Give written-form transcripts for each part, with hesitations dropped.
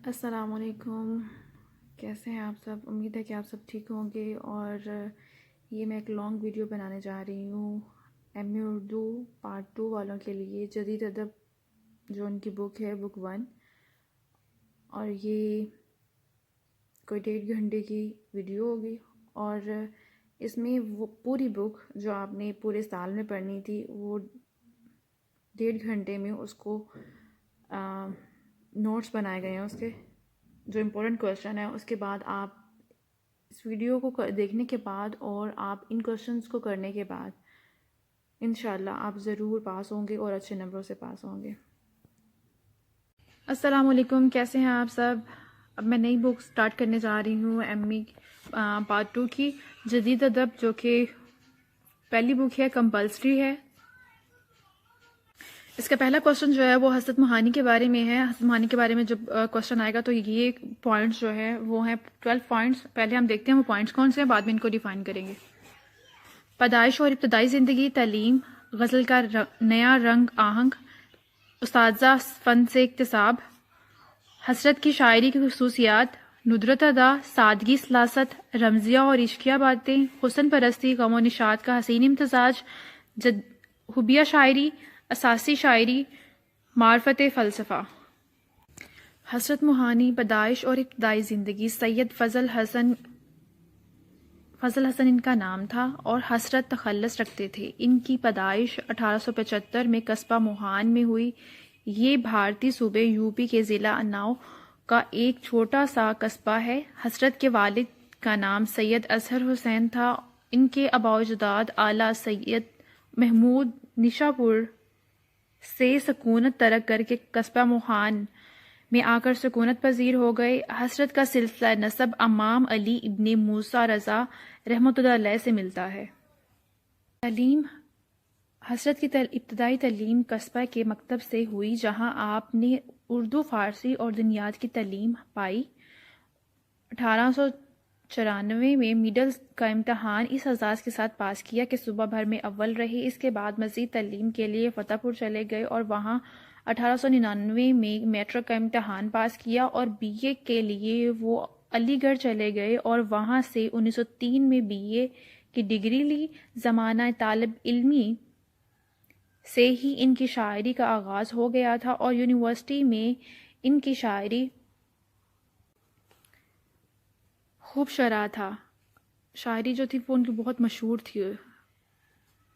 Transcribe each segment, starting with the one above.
السلام علیکم، کیسے ہیں آپ سب؟ امید ہے کہ آپ سب ٹھیک ہوں گے۔ اور یہ میں ایک لانگ ویڈیو بنانے جا رہی ہوں ایم اے اردو پارٹ 2 والوں کے لیے، جدید ادب جو ان کی بک ہے، بک 1۔ اور یہ کوئی 1.5 گھنٹے کی ویڈیو ہوگی، اور اس میں وہ پوری بک جو آپ نے پورے سال میں پڑھنی تھی وہ 1.5 گھنٹے میں اس کو نوٹس بنائے گئے ہیں، اس کے جو امپورٹنٹ کویشچن ہے۔ اس کے بعد آپ اس ویڈیو کو دیکھنے کے بعد اور آپ ان کویشچنس کو کرنے کے بعد انشاءاللہ آپ ضرور پاس ہوں گے اور اچھے نمبروں سے پاس ہوں گے۔ السلام علیکم، کیسے ہیں آپ سب؟ اب میں نئی بک سٹارٹ کرنے جا رہی ہوں ایم اے پارٹ 2 کی، جدید ادب، جو کہ پہلی بک ہے، کمپلسری ہے۔ اس کا پہلا کوشچن جو ہے وہ حضرت موہانی کے بارے میں ہے۔ حضرت موہانی کے بارے میں جب کوشچن آئے گا تو یہ پوائنٹس جو ہے وہ ہیں 12 پوائنٹس۔ پہلے ہم دیکھتے ہیں وہ پوائنٹس کون سے ہیں، بعد میں ان کو ڈیفائن کریں گے۔ پیدائش اور ابتدائی زندگی، تعلیم، غزل کا نیا رنگ آہنگ، اساتذہ فن سے اکتساب، حسرت کی شاعری کی خصوصیات، ندرت ادا، سادگی، سلاست، رمزیہ اور عشقیہ باتیں، حسن پرستی، غم و نشاط کا حسین امتزاج، حبیہ شاعری، اساسی شاعری، معرفت فلسفہ۔ حضرت موہانی، پیدائش اور ابتدائی زندگی۔ سید فضل حسن ان کا نام تھا اور حسرت تخلص رکھتے تھے۔ ان کی پیدائش 1875 میں قصبہ موہان میں ہوئی۔ یہ بھارتی صوبے یو پی کے ضلع اناؤ کا ایک چھوٹا سا قصبہ ہے۔ حسرت کے والد کا نام سید اظہر حسین تھا۔ ان کے آباء و اجداد اعلیٰ سید محمود نشا پور سے سکونت ترک کر کے قصبہ موہان میں آ کر سکونت پذیر ہو گئے۔ حسرت کا سلسلہ نسب امام علی ابن موسیٰ رضا رحمۃ اللہ علیہ سے ملتا ہے۔ تعلیم۔ حسرت کی ابتدائی تعلیم قصبہ کے مکتب سے ہوئی، جہاں آپ نے اردو، فارسی اور دنیات کی تعلیم پائی۔ 1894 میں مڈل کا امتحان اس اعزاز کے ساتھ پاس کیا کہ صوبہ بھر میں اول رہے۔ اس کے بعد مزید تعلیم کے لیے فتح پور چلے گئے اور وہاں 1899 میں میٹرک کا امتحان پاس کیا، اور بی اے کے لیے وہ علی گڑھ چلے گئے اور وہاں سے 1903 میں بی اے کی ڈگری لی۔ زمانہ طالب علمی سے ہی ان کی شاعری کا آغاز ہو گیا تھا اور یونیورسٹی میں ان کی شاعری خوب شرح تھا۔ شاعری جو تھی وہ ان کی بہت مشہور تھی۔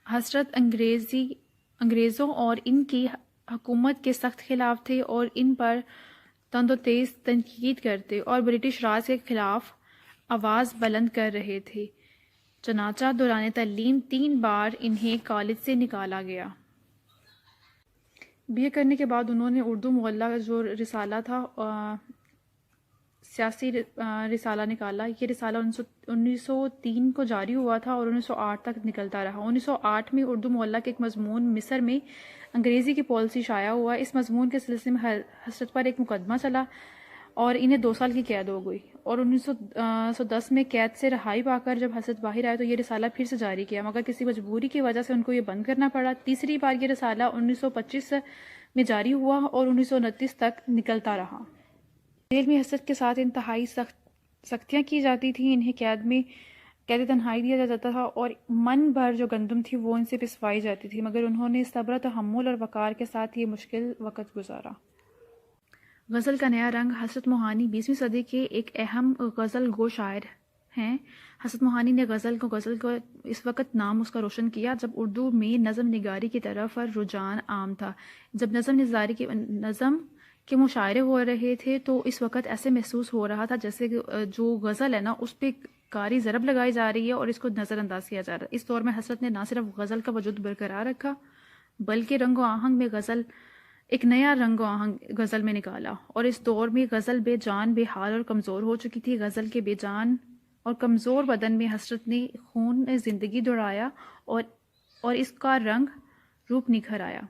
حسرت انگریزوں اور ان کی حکومت کے سخت خلاف تھے اور ان پر تند و تیز تنقید کرتے اور برٹش راج کے خلاف آواز بلند کر رہے تھے۔ چنانچہ دوران تعلیم 3 بار انہیں کالج سے نکالا گیا۔ بی اے کرنے کے بعد انہوں نے اردو معلّہ جو رسالہ تھا، سیاسی رسالہ نکالا۔ یہ رسالہ 1903 کو جاری ہوا تھا اور 1908 تک نکلتا رہا۔ 1908 میں اردو معلّہ کے ایک مضمون مصر میں انگریزی کی پالیسی شائع ہوا۔ اس مضمون کے سلسلے میں حسرت پر ایک مقدمہ چلا اور انہیں 2 سال کی قید ہو گئی، اور 1910 میں قید سے رہائی پا کر جب حسرت باہر آئے تو یہ رسالہ پھر سے جاری کیا، مگر کسی مجبوری کی وجہ سے ان کو یہ بند کرنا پڑا۔ تیسری بار یہ رسالہ 1925 میں جاری ہوا اور 1929 تک نکلتا رہا۔ جیل میں حسرت کے ساتھ انتہائی سختیاں کی جاتی تھیں۔ انہیں قید تنہائی دیا جاتا تھا اور من بھر جو گندم تھی وہ ان سے پسوائی جاتی تھی، مگر انہوں نے صبر، تحمل اور وقار کے ساتھ یہ مشکل وقت گزارا۔ غزل کا نیا رنگ۔ حضرت موہانی 20ویں صدی کے ایک اہم غزل گو شاعر ہیں۔ حضرت موہانی نے غزل کو اس وقت نام اس کا روشن کیا جب اردو میں نظم نگاری کی طرف رجحان عام تھا۔ جب نظم کے مشاعرے ہو رہے تھے تو اس وقت ایسے محسوس ہو رہا تھا جیسے کہ جو غزل ہے نا اس پہ کاری ضرب لگائی جا رہی ہے اور اس کو نظر انداز کیا جا رہا ہے۔ اس دور میں حسرت نے نہ صرف غزل کا وجود برقرار رکھا بلکہ رنگ و آہنگ میں ایک نیا رنگ و آہنگ غزل میں نکالا، اور اس دور میں غزل بے جان، بے حال اور کمزور ہو چکی تھی۔ غزل کے بے جان اور کمزور بدن میں حسرت نے خون زندگی دوڑایا اور اس کا رنگ روپ نکھر آیا۔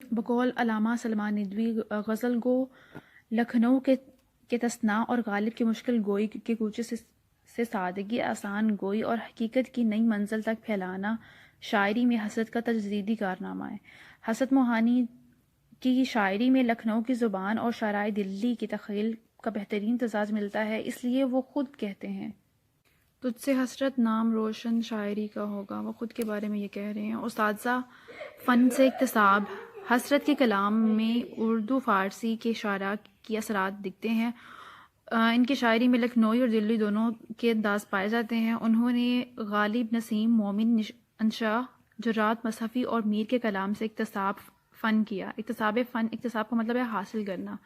بقول علامہ سلمان ندوی، غزل گو لکھنؤ کے تسناء اور غالب کی مشکل گوئی کے کوچے سے سادگی، آسان گوئی اور حقیقت کی نئی منزل تک پھیلانا شاعری میں حسرت کا تجدیدی کارنامہ ہے۔ حضرت موہانی کی شاعری میں لکھنؤ کی زبان اور شرائع دلی کی تخیل کا بہترین امتزاج ملتا ہے، اس لیے وہ خود کہتے ہیں تجھ سے حسرت نام روشن شاعری کا ہوگا۔ وہ خود کے بارے میں یہ کہہ رہے ہیں۔ اساتذہ فن سے اکتساب، حسرت کے کلام میں اردو فارسی کے شعراء کی اثرات دکھتے ہیں۔ ان کی شاعری میں لکھنوئی اور دلی دونوں کے انداز پائے جاتے ہیں۔ انہوں نے غالب نسیم، مومن انشا، جرات مصحفی اور میر کے کلام سے اکتساب فن کیا۔ اکتساب کا مطلب ہے حاصل کرنا۔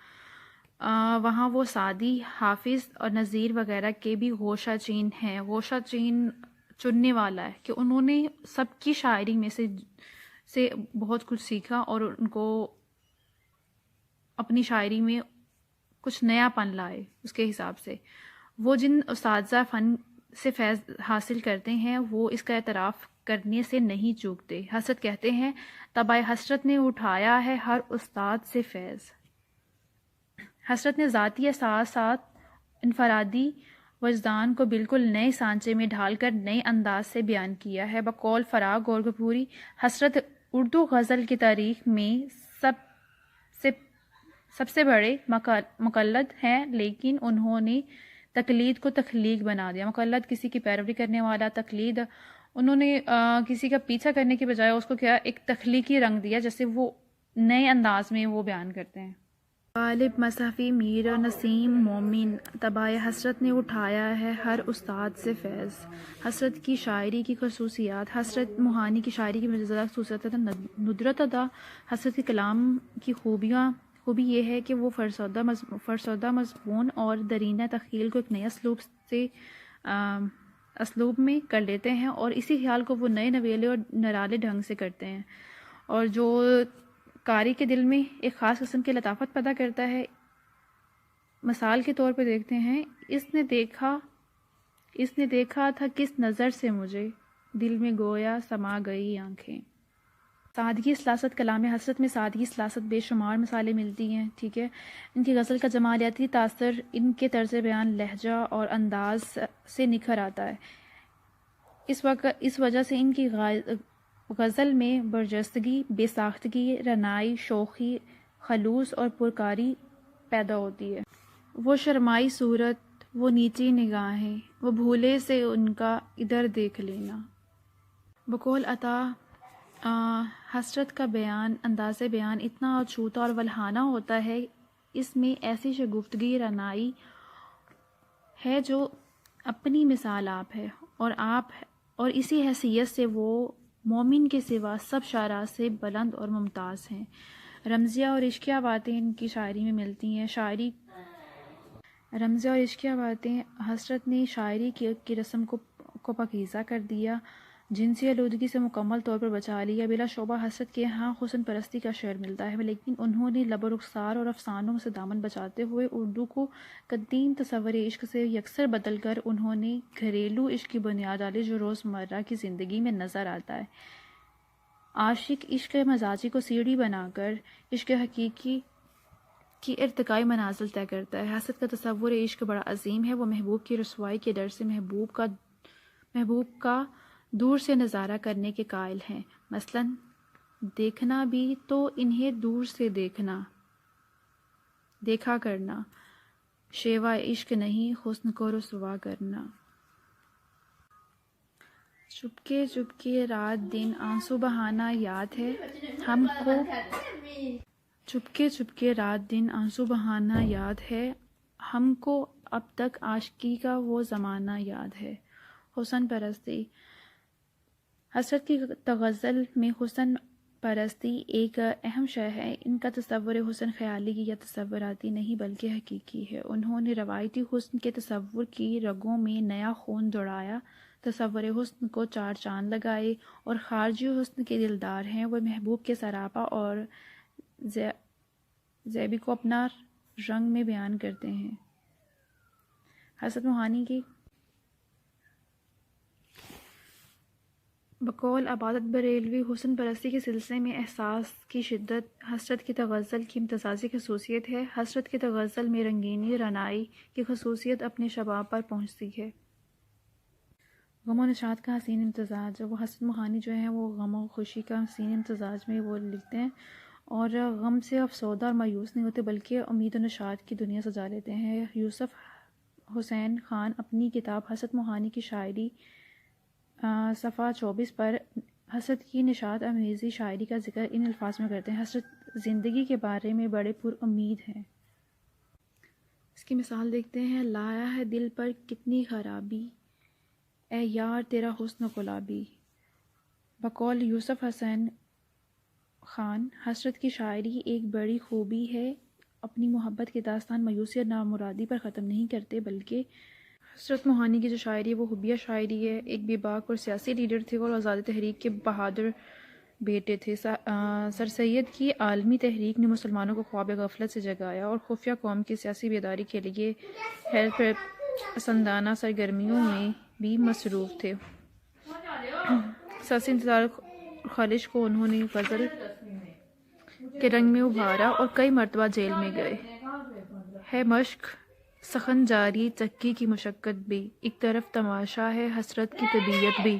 وہاں وہ سعدی، حافظ اور نظیر وغیرہ کے بھی گوشہ چین ہیں۔ گوشہ چین چننے والا ہے کہ انہوں نے سب کی شاعری میں سے بہت کچھ سیکھا اور ان کو اپنی شاعری میں کچھ نیا پن لائے اس کے حساب سے۔ وہ جن اساتذہ فن سے فیض حاصل کرتے ہیں وہ اس کا اعتراف کرنے سے نہیں چوکتے۔ حسرت کہتے ہیں طبع حسرت نے اٹھایا ہے ہر استاد سے فیض۔ حسرت نے ذاتی احساسات، انفرادی وجدان کو بالکل نئے سانچے میں ڈھال کر نئے انداز سے بیان کیا ہے۔ بقول فراغ گورکھپوری، حسرت اردو غزل کی تاریخ میں سب سے بڑے مقلد ہیں، لیکن انہوں نے تقلید کو تخلیق بنا دیا۔ مقلد کسی کی پیروی کرنے والا، تقلید انہوں نے کسی کا پیچھا کرنے کے بجائے اس کو کیا ایک تخلیقی رنگ دیا، جیسے وہ نئے انداز میں وہ بیان کرتے ہیں۔ غالب مصحفی، میر نسیم، مومن، طبع حسرت نے اٹھایا ہے ہر استاد سے فیض۔ حسرت کی شاعری کی خصوصیات۔ حسرت موہانی کی شاعری کی مجزدہ خصوصیت ندرت ادا۔ حسرت کے کلام کی خوبی یہ ہے کہ وہ فرسودہ مضمون اور درینہ تخیل کو ایک نئے اسلوب میں کر لیتے ہیں اور اسی خیال کو وہ نئے نویلے اور نرالے ڈھنگ سے کرتے ہیں، اور جو قاری کے دل میں ایک خاص قسم کی لطافت پیدا کرتا ہے۔ مثال کے طور پہ دیکھتے ہیں، اس نے دیکھا تھا کس نظر سے مجھے، دل میں گویا سما گئی آنکھیں۔ سادگی سلاست، کلام حسرت میں سادگی سلاست بے شمار مثالیں ملتی ہیں، ٹھیک ہے۔ ان کی غزل کا جمالیاتی تاثر ان کے طرز بیان، لہجہ اور انداز سے نکھر آتا ہے۔ اس وجہ سے ان کی غزل میں برجستگی، بے ساختگی، رعنائی، شوخی، خلوص اور پرکاری پیدا ہوتی ہے۔ وہ شرمائی صورت، وہ نیچی نگاہیں، وہ بھولے سے ان کا ادھر دیکھ لینا۔ بقول عطا، حسرت کا انداز بیان اتنا اچھوتا اور ولہانہ ہوتا ہے، اس میں ایسی شگفتگی، رعنائی ہے جو اپنی مثال آپ ہے اور اسی حیثیت سے وہ مومن کے سوا سب شاعراء سے بلند اور ممتاز ہیں۔ رمزیہ اور عشقیہ باتیں ان کی شاعری میں ملتی ہیں۔ رمزیہ اور عشقیہ باتیں، حسرت نے شاعری کی رسم کو پاکیزہ کر دیا، جنسی آلودگی سے مکمل طور پر بچا لیا۔ بلا شبہ حسرت کے ہاں حسن پرستی کا شعر ملتا ہے، لیکن انہوں نے لب و رخسار اور افسانوں سے دامن بچاتے ہوئے اردو کو قدیم تصور عشق سے یکسر بدل کر انہوں نے گھریلو عشق کی بنیاد ڈالی جو روزمرہ کی زندگی میں نظر آتا ہے۔ عاشق عشق مزاجی کو سیڑھی بنا کر عشق حقیقی کی ارتقائی منازل طے کرتا ہے۔ حسرت کا تصور عشق بڑا عظیم ہے، وہ محبوب کی رسوائی کے ڈر سے محبوب کا دور سے نظارہ کرنے کے قائل ہیں۔ مثلاً دیکھنا بھی تو انہیں دور سے دیکھا کرنا، شیوا عشق نہیں حسن کو رسوا کرنا۔ چپکے چپکے رات دن آنسو بہانا یاد ہے ہم کو، چپکے چپکے رات دن آنسو بہانا یاد ہے ہم کو، اب تک عاشقی کا وہ زمانہ یاد ہے۔ حسن پرستی۔ حسرت کی غزل میں حسن پرستی ایک اہم شے ہے۔ ان کا تصور حسن خیالی یا تصوراتی نہیں بلکہ حقیقی ہے۔ انہوں نے روایتی حسن کے تصور کی رگوں میں نیا خون دوڑایا، تصور حسن کو چار چاند لگائے، اور خارجی حسن کے دلدار ہیں، وہ محبوب کے سراپا اور زیبی کو اپنا رنگ میں بیان کرتے ہیں۔ حسرت موہانی کی بقول عبادت بریلوی، حسن پرستی کے سلسلے میں احساس کی شدت حسرت کی تغزل کی امتزاجی خصوصیت ہے۔ حسرت کی تغزل میں رنگینی، رعنائی کی خصوصیت اپنے شباب پر پہنچتی ہے۔ غم و نشاط کا حسین امتزاج، وہ حسرت موہانی جو ہے وہ غم و خوشی کا حسین امتزاج میں وہ لکھتے ہیں، اور غم سے افسردہ اور مایوس نہیں ہوتے بلکہ امید و نشاط کی دنیا سجا لیتے ہیں۔ یوسف حسین خان اپنی کتاب حسرت موہانی کی شاعری صفحہ 24 پر حسرت کی نشاط امیزی شاعری کا ذکر ان الفاظ میں کرتے ہیں: حسرت زندگی کے بارے میں بڑے پر امید ہے۔ اس کی مثال دیکھتے ہیں: لایا ہے دل پر کتنی خرابی، اے یار تیرا حسن گلابی۔ بقول یوسف حسین خان، حسرت کی شاعری ایک بڑی خوبی ہے، اپنی محبت کی داستان مایوسی اور نامرادی پر ختم نہیں کرتے بلکہ حسرت موہانی کی جو شاعری ہے وہ حبیہ شاعری ہے۔ ایک بے باک اور سیاسی لیڈر تھے اور آزادی تحریک کے بہادر بیٹے تھے۔ سر سید کی عالمی تحریک نے مسلمانوں کو خواب غفلت سے جگایا اور خفیہ قوم کی سیاسی بیداری کے لیے حیرت پسندانہ سرگرمیوں میں بھی مصروف تھے۔ سیاسی انتظار خالش کو انہوں نے غزل کے رنگ میں ابھارا اور کئی مرتبہ جیل میں گئے۔ ہے مشق سخن جاری چکی کی مشقت بھی، ایک طرف تماشا ہے حسرت کی طبیعت بھی۔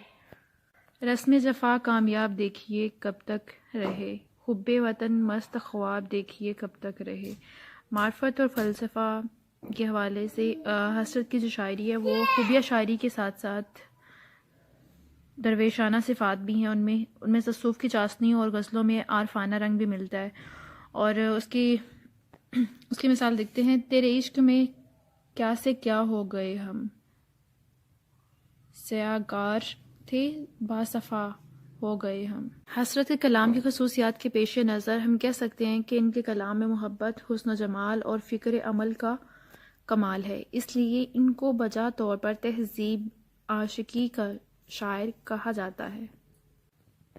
رسم جفا کامیاب دیکھیے کب تک رہے، حب وطن مست خواب دیکھیے کب تک رہے۔ معرفت اور فلسفہ کے حوالے سے حسرت کی جو شاعری ہے وہ حبیہ شاعری کے ساتھ ساتھ درویشانہ صفات بھی ہیں، ان میں تصوف کی چاشنی اور غزلوں میں عارفانہ رنگ بھی ملتا ہے۔ اور اس کی مثال دیکھتے ہیں: تیرے عشق میں کیا سے کیا ہو گئے ہم، سیاگار تھے باصفا ہو گئے ہم۔ حسرت کے کلام کی خصوصیات کے پیش نظر ہم کہہ سکتے ہیں کہ ان کے کلام میں محبت، حسن و جمال اور فکر عمل کا کمال ہے، اس لیے ان کو بجا طور پر تہذیب عاشقی کا شاعر کہا جاتا ہے۔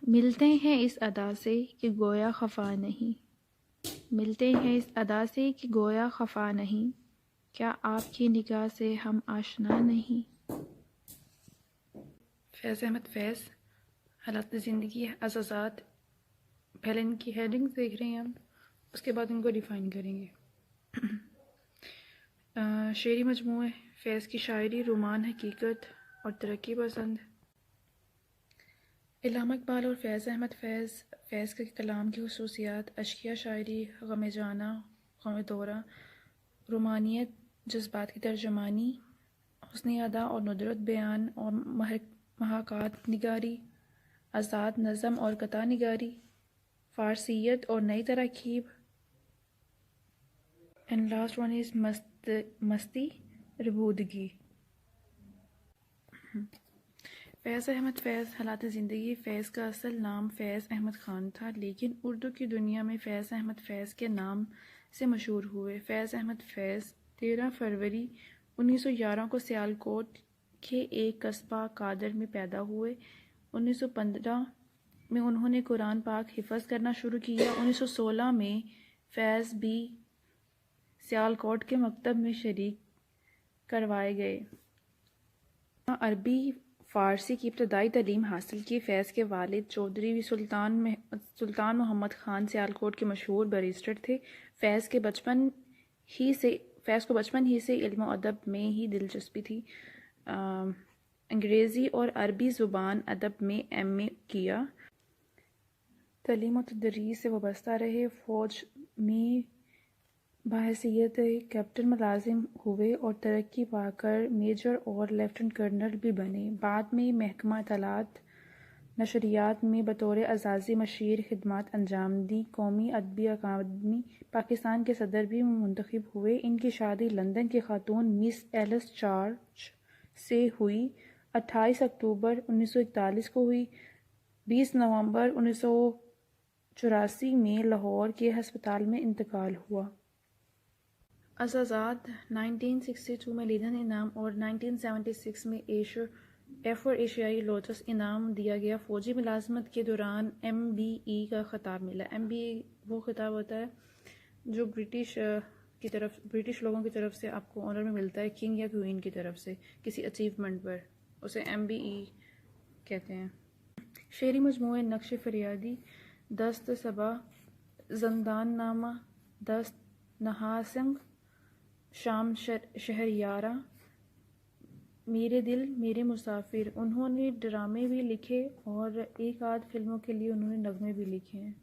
ملتے ہیں اس ادا سے کہ گویا خفا نہیں، ملتے ہیں اس ادا سے کہ گویا خفا نہیں، کیا آپ کی نگاہ سے ہم آشنا نہیں۔ فیض احمد فیض، حالات زندگی اعزازات، پہلے ان کی ہیڈنگ دیکھ رہے ہیں ہم، اس کے بعد ان کو ڈیفائن کریں گے۔ شعری مجموعہ فیض کی شاعری، رومان، حقیقت اور ترقی پسند۔ علامہ اقبال اور فیض احمد فیض کے کلام کی خصوصیات: اشکیہ شاعری، غم جانا، غم دورہ، رومانیت، جذبات کی ترجمانی، حسنی ادا اور ندرت بیان اور محاکات نگاری، آزاد نظم اور قطع نگاری، فارسیت اور نئی تراکیب، اینڈ لاسٹ ون از مستی ربودگی۔ فیض احمد فیض، حالات زندگی۔ فیض کا اصل نام فیض احمد خان تھا، لیکن اردو کی دنیا میں فیض احمد فیض کے نام سے مشہور ہوئے۔ فیض احمد فیض 13 فروری 1911 کو سیالکوٹ کے ایک قصبہ قادر میں پیدا ہوئے۔ 1915 میں انہوں نے قرآن پاک حفظ کرنا شروع کیا۔ 1916 میں فیض بھی سیالکوٹ کے مکتب میں شریک کروائے گئے۔ عربی فارسی کی ابتدائی تعلیم حاصل کی۔ فیض کے والد چودھری سلطان محمد خان سیالکوٹ کے مشہور بیرسٹر تھے۔ فیض کو بچپن ہی سے علم و ادب میں ہی دلچسپی تھی۔ انگریزی اور عربی زبان ادب میں ایم اے کیا۔ تعلیم و تدریس سے وابستہ رہے۔ فوج میں بحیثیت کیپٹن ملازم ہوئے اور ترقی پا کر میجر اور لیفٹیننٹ کرنل بھی بنے۔ بعد میں محکمہ اطلاعات نشریات میں بطور اعزازی مشیر خدمات انجام دیں۔ قومی ادبی اکادمی پاکستان کے صدر بھی منتخب ہوئے۔ ان کی شادی لندن کی خاتون مس ایلس چارچ سے ہوئی، 28 اکتوبر 1941 کو ہوئی۔ 20 نومبر 1984 میں لاہور کے ہسپتال میں انتقال ہوا۔ اعزازات: 1962 میں لیدن انعام اور 1976 میں ایفور ایشیائی لوٹس انعام دیا گیا۔ فوجی ملازمت کے دوران MBE کا خطاب ملا۔ MBE وہ خطاب ہوتا ہے جو برٹش لوگوں کی طرف سے آپ کو آنر میں ملتا ہے، کنگ یا کوئین کی طرف سے کسی اچیومنٹ پر، اسے MBE کہتے ہیں۔ شعری مجموعہ نقش فریادی، دست صبا، زندان نامہ، دست نہاسنگ، شام شہریارا، میرے دل میرے مسافر۔ انہوں نے ڈرامے بھی لکھے اور ایک آدھ فلموں کے لیے انہوں نے نغمے بھی لکھے ہیں۔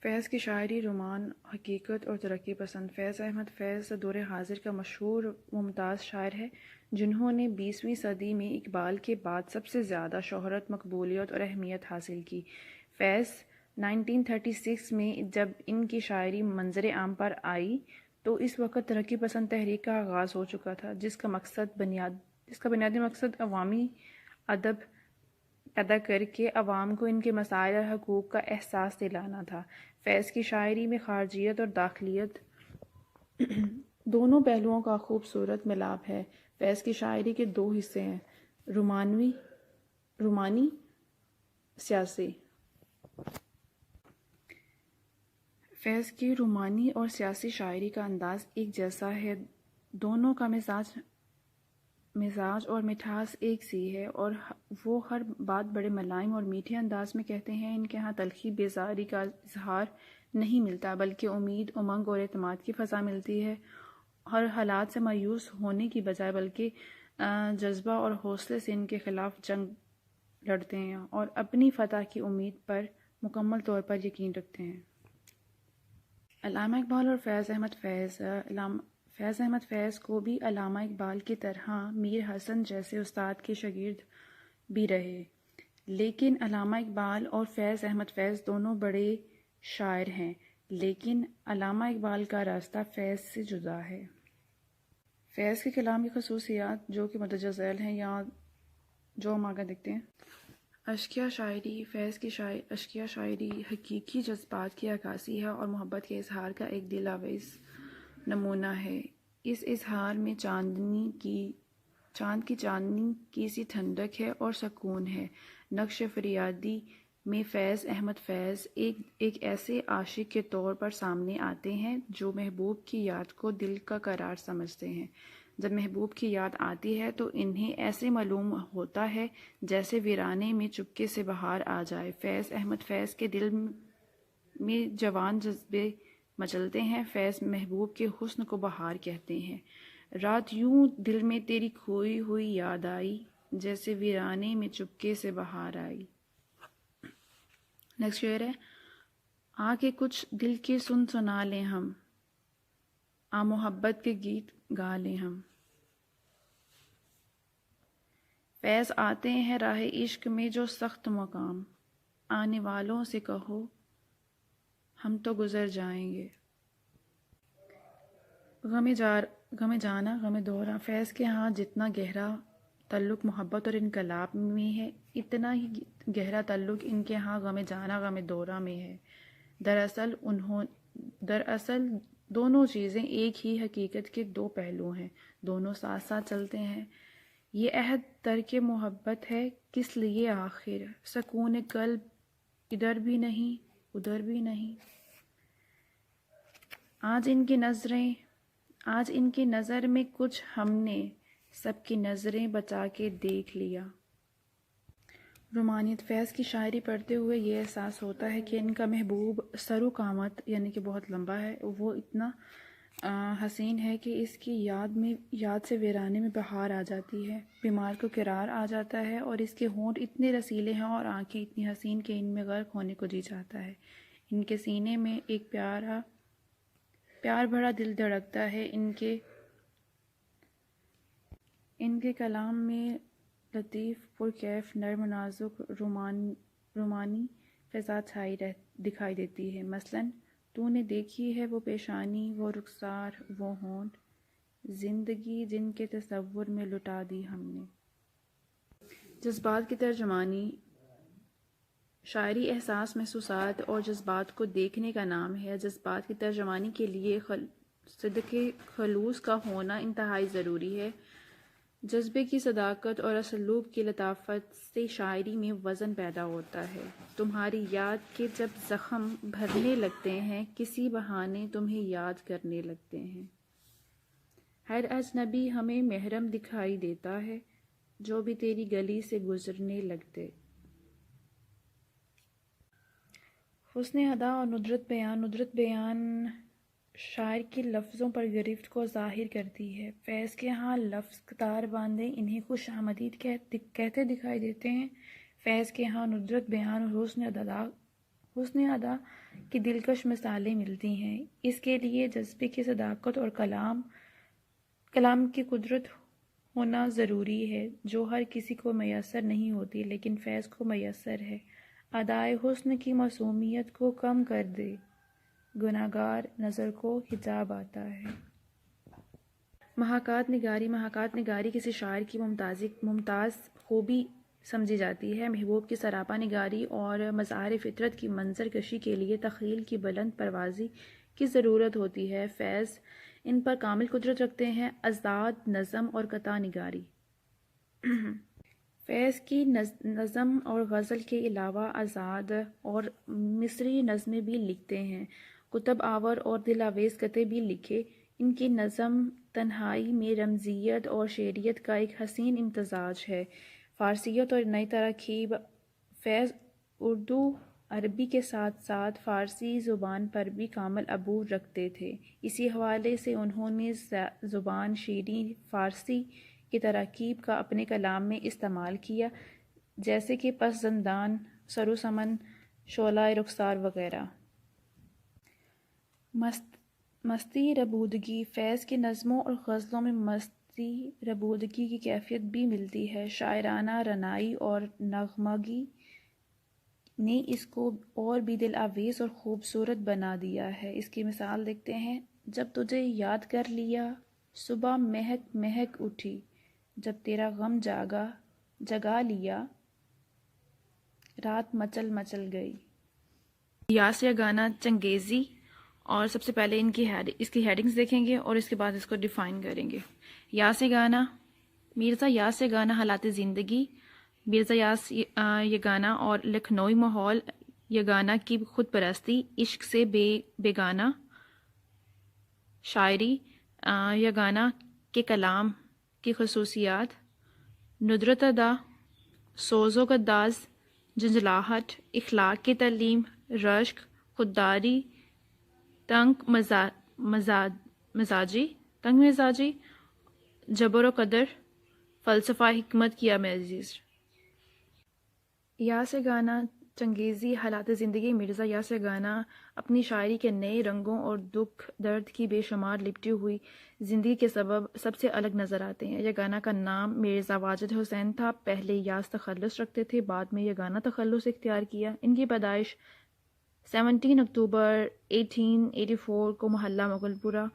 فیض کی شاعری رومان، حقیقت اور ترقی پسند۔ فیض احمد فیض دور حاضر کا مشہور و ممتاز شاعر ہے جنہوں نے 20ویں صدی میں اقبال کے بعد سب سے زیادہ شہرت، مقبولیت اور اہمیت حاصل کی۔ فیض 1936 میں جب ان کی شاعری منظر عام پر آئی تو اس وقت ترقی پسند تحریک کا آغاز ہو چکا تھا، جس کا بنیادی مقصد عوامی ادب پیدا کر کے عوام کو ان کے مسائل اور حقوق کا احساس دلانا تھا۔ فیض کی شاعری میں خارجیت اور داخلیت دونوں پہلوؤں کا خوبصورت ملاپ ہے۔ فیض کی شاعری کے دو حصے ہیں، رومانی، سیاسی۔ فیض کی رومانی اور سیاسی شاعری کا انداز ایک جیسا ہے، دونوں کا مزاج اور مٹھاس ایک سی ہے اور وہ ہر بات بڑے ملائم اور میٹھے انداز میں کہتے ہیں۔ ان کے ہاں تلخی بیزاری کا اظہار نہیں ملتا، بلکہ امید، امنگ اور اعتماد کی فضا ملتی ہے۔ ہر حالات سے مایوس ہونے کی بجائے بلکہ جذبہ اور حوصلے سے ان کے خلاف جنگ لڑتے ہیں اور اپنی فتح کی امید پر مکمل طور پر یقین رکھتے ہیں۔ علامہ اقبال اور فیض احمد فیض کو بھی علامہ اقبال کی طرح میر حسن جیسے استاد کے شاگرد بھی رہے، لیکن علامہ اقبال اور فیض احمد فیض دونوں بڑے شاعر ہیں، لیکن علامہ اقبال کا راستہ فیض سے جدا ہے۔ فیض کے کلام کی خصوصیات جو کہ مندرجہ ذیل ہیں یا جو ہم آگے دیکھتے ہیں۔ اشکیہ شاعری۔ فیض کی اشکیہ شاعری حقیقی جذبات کی عکاسی ہے اور محبت کے اظہار کا ایک دل آویز نمونہ ہے۔ اس اظہار میں چاند کی چاندنی کی سی ٹھنڈک ہے اور سکون ہے۔ نقش فریادی میں فیض احمد فیض ایک ایسے عاشق کے طور پر سامنے آتے ہیں جو محبوب کی یاد کو دل کا قرار سمجھتے ہیں۔ جب محبوب کی یاد آتی ہے تو انہیں ایسے معلوم ہوتا ہے جیسے ویرانے میں چپکے سے بہار آ جائے۔ فیض احمد فیض کے دل میں جوان جذبے مچلتے ہیں۔ فیض محبوب کے حسن کو بہار کہتے ہیں۔ رات یوں دل میں تیری کھوئی ہوئی یاد آئی، جیسے ویرانے میں چپکے سے بہار آئی۔ نیکسٹ شعر ہے، آ کے کچھ دل کے سنا لیں ہم، آ محبت کے گیت گا لیں ہم۔ فیض آتے ہیں راہ عشق میں جو سخت مقام، آنے والوں سے کہو ہم تو گزر جائیں گے۔ غم جانا غم دورہ۔ فیض کے ہاں جتنا گہرا تعلق محبت اور انقلاب میں ہے، اتنا ہی گہرا تعلق ان کے ہاں غم جانا غم دورہ میں ہے۔ دراصل دونوں چیزیں ایک ہی حقیقت کے دو پہلو ہیں، دونوں ساتھ ساتھ چلتے ہیں۔ یہ عہد ترک محبت ہے کس لیے آخر، سکون قلب ادھر بھی نہیں ادھر بھی نہیں۔ آج ان کی نظر میں کچھ ہم نے سب کی نظریں بچا کے دیکھ لیا۔ رومانیت۔ فیض کی شاعری پڑھتے ہوئے یہ احساس ہوتا ہے کہ ان کا محبوب سر و قامت یعنی کہ بہت لمبا ہے، وہ اتنا حسین ہے کہ اس کی یاد سے ویرانے میں بہار آ جاتی ہے، بیمار کو قرار آ جاتا ہے، اور اس کے ہونٹ اتنے رسیلے ہیں اور آنکھیں اتنی حسین کہ ان میں غرق ہونے کو جی چاہتا ہے۔ ان کے سینے میں ایک پیار بھرا دل دھڑکتا ہے۔ ان کے کلام میں لطیف، پرکیف، نرم، نازک، رومانی فضا چھائی دکھائی دیتی ہے۔ مثلاً تو نے دیکھی ہے وہ پیشانی، وہ رخسار، وہ ہونٹ، زندگی جن کے تصور میں لٹا دی ہم نے۔ جذبات کی ترجمانی۔ شاعری احساس، محسوسات اور جذبات کو دیکھنے کا نام ہے۔ جذبات کی ترجمانی کے لیے صدق خلوص کا ہونا انتہائی ضروری ہے۔ جذبے کی صداقت اور اسلوب کی لطافت سے شاعری میں وزن پیدا ہوتا ہے۔ تمہاری یاد کے جب زخم بھرنے لگتے ہیں، کسی بہانے تمہیں یاد کرنے لگتے ہیں۔ ہر اجنبی ہمیں محرم دکھائی دیتا ہے، جو بھی تیری گلی سے گزرنے لگتے۔ حسن ادا اور ندرت بیان۔ ندرت بیان شاعر کی لفظوں پر گرفت کو ظاہر کرتی ہے۔ فیض کے ہاں لفظ قطار باندھے انہیں خوش آمدید کہتے دکھائی دیتے ہیں۔ فیض کے ہاں ندرت بیان اور حسن ادا حسن ادا کی دلکش مثالیں ملتی ہیں۔ اس کے لیے جذبے کی صداقت اور کلام کی قدرت ہونا ضروری ہے، جو ہر کسی کو میسر نہیں ہوتی لیکن فیض کو میسر ہے۔ ادائے حسن کی معصومیت کو کم کر دے، گناہگار نظر کو حجاب آتا ہے۔ محاکات نگاری کسی شاعر کی ممتاز خوبی سمجھی جاتی ہے۔ محبوب کی سراپا نگاری اور مظاہر فطرت کی منظر کشی کے لیے تخیل کی بلند پروازی کی ضرورت ہوتی ہے۔ فیض ان پر کامل قدرت رکھتے ہیں۔ آزاد نظم اور قطع نگاری فیض کی نظم اور غزل کے علاوہ آزاد اور مصری نظمیں بھی لکھتے ہیں۔ کتب آور اور دل آویز قطعے بھی لکھے۔ ان کی نظم تنہائی میں رمزیت اور شعریت کا ایک حسین امتزاج ہے۔ فارسیت اور نئی تراکیب فیض اردو عربی کے ساتھ ساتھ فارسی زبان پر بھی کامل عبور رکھتے تھے۔ اسی حوالے سے انہوں نے زبان شیریں فارسی کی تراکیب کا اپنے کلام میں استعمال کیا، جیسے کہ پس زندان، سرو سمن، شعلہ رخسار وغیرہ۔ مستی ربودگی فیض کی نظموں اور غزلوں میں مستی ربودگی کی کیفیت بھی ملتی ہے۔ شاعرانہ رعنائی اور نغمگی نے اس کو اور بھی دل آویز اور خوبصورت بنا دیا ہے۔ اس کی مثال دیکھتے ہیں۔ جب تجھے یاد کر لیا صبح مہک مہک اٹھی، جب تیرا غم جگا لیا رات مچل مچل گئی۔ یاس یا گانا چنگیزی، اور سب سے پہلے اس کی ہیڈنگز دیکھیں گے اور اس کے بعد اس کو ڈیفائن کریں گے۔ یاس گانا، مرزا یاس گانا حالات زندگی، مرزا یاس یگانا اور لکھنوئی ماحول، یگانا کی خود پرستی، عشق سے بیگانہ شاعری، یگانا کے کلام کی خصوصیات، ندرت ادا، سوز و گداز، جھنجھلاہٹ، اخلاق کی تعلیم، رشک، خودداری، تنگ مزاجی، جبر و قدر، فلسفہ حکمت کی آمیزش۔ یاس گانا چنگیزی حالات زندگی مرزا یاس گانا اپنی شاعری کے نئے رنگوں اور دکھ درد کی بے شمار لپٹی ہوئی زندگی کے سب سے الگ نظر آتے ہیں۔ یہ گانا کا نام مرزا واجد حسین تھا۔ پہلے یاس تخلص رکھتے تھے، بعد میں یہ گانا تخلص اختیار کیا۔ ان کی پیدائش 17 اکتوبر 1884 کو محلہ مغل پورہ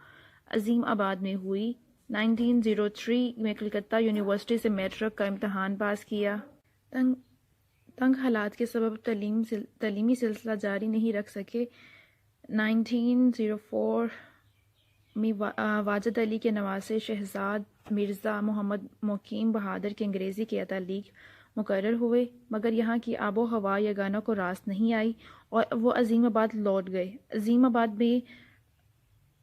عظیم آباد میں ہوئی۔ 1903 میں کلکتہ یونیورسٹی سے میٹرک کا امتحان پاس کیا۔ تنگ حالات کے سبب تعلیمی سلسلہ جاری نہیں رکھ سکے۔ 1904 میں واجد علی کے نواسے شہزاد مرزا محمد مقیم بہادر کے انگریزی کے تعلیق مقرر ہوئے، مگر یہاں کی آب و ہوا یا گانا کو راست نہیں آئی اور وہ عظیم آباد لوٹ گئے۔ عظیم آباد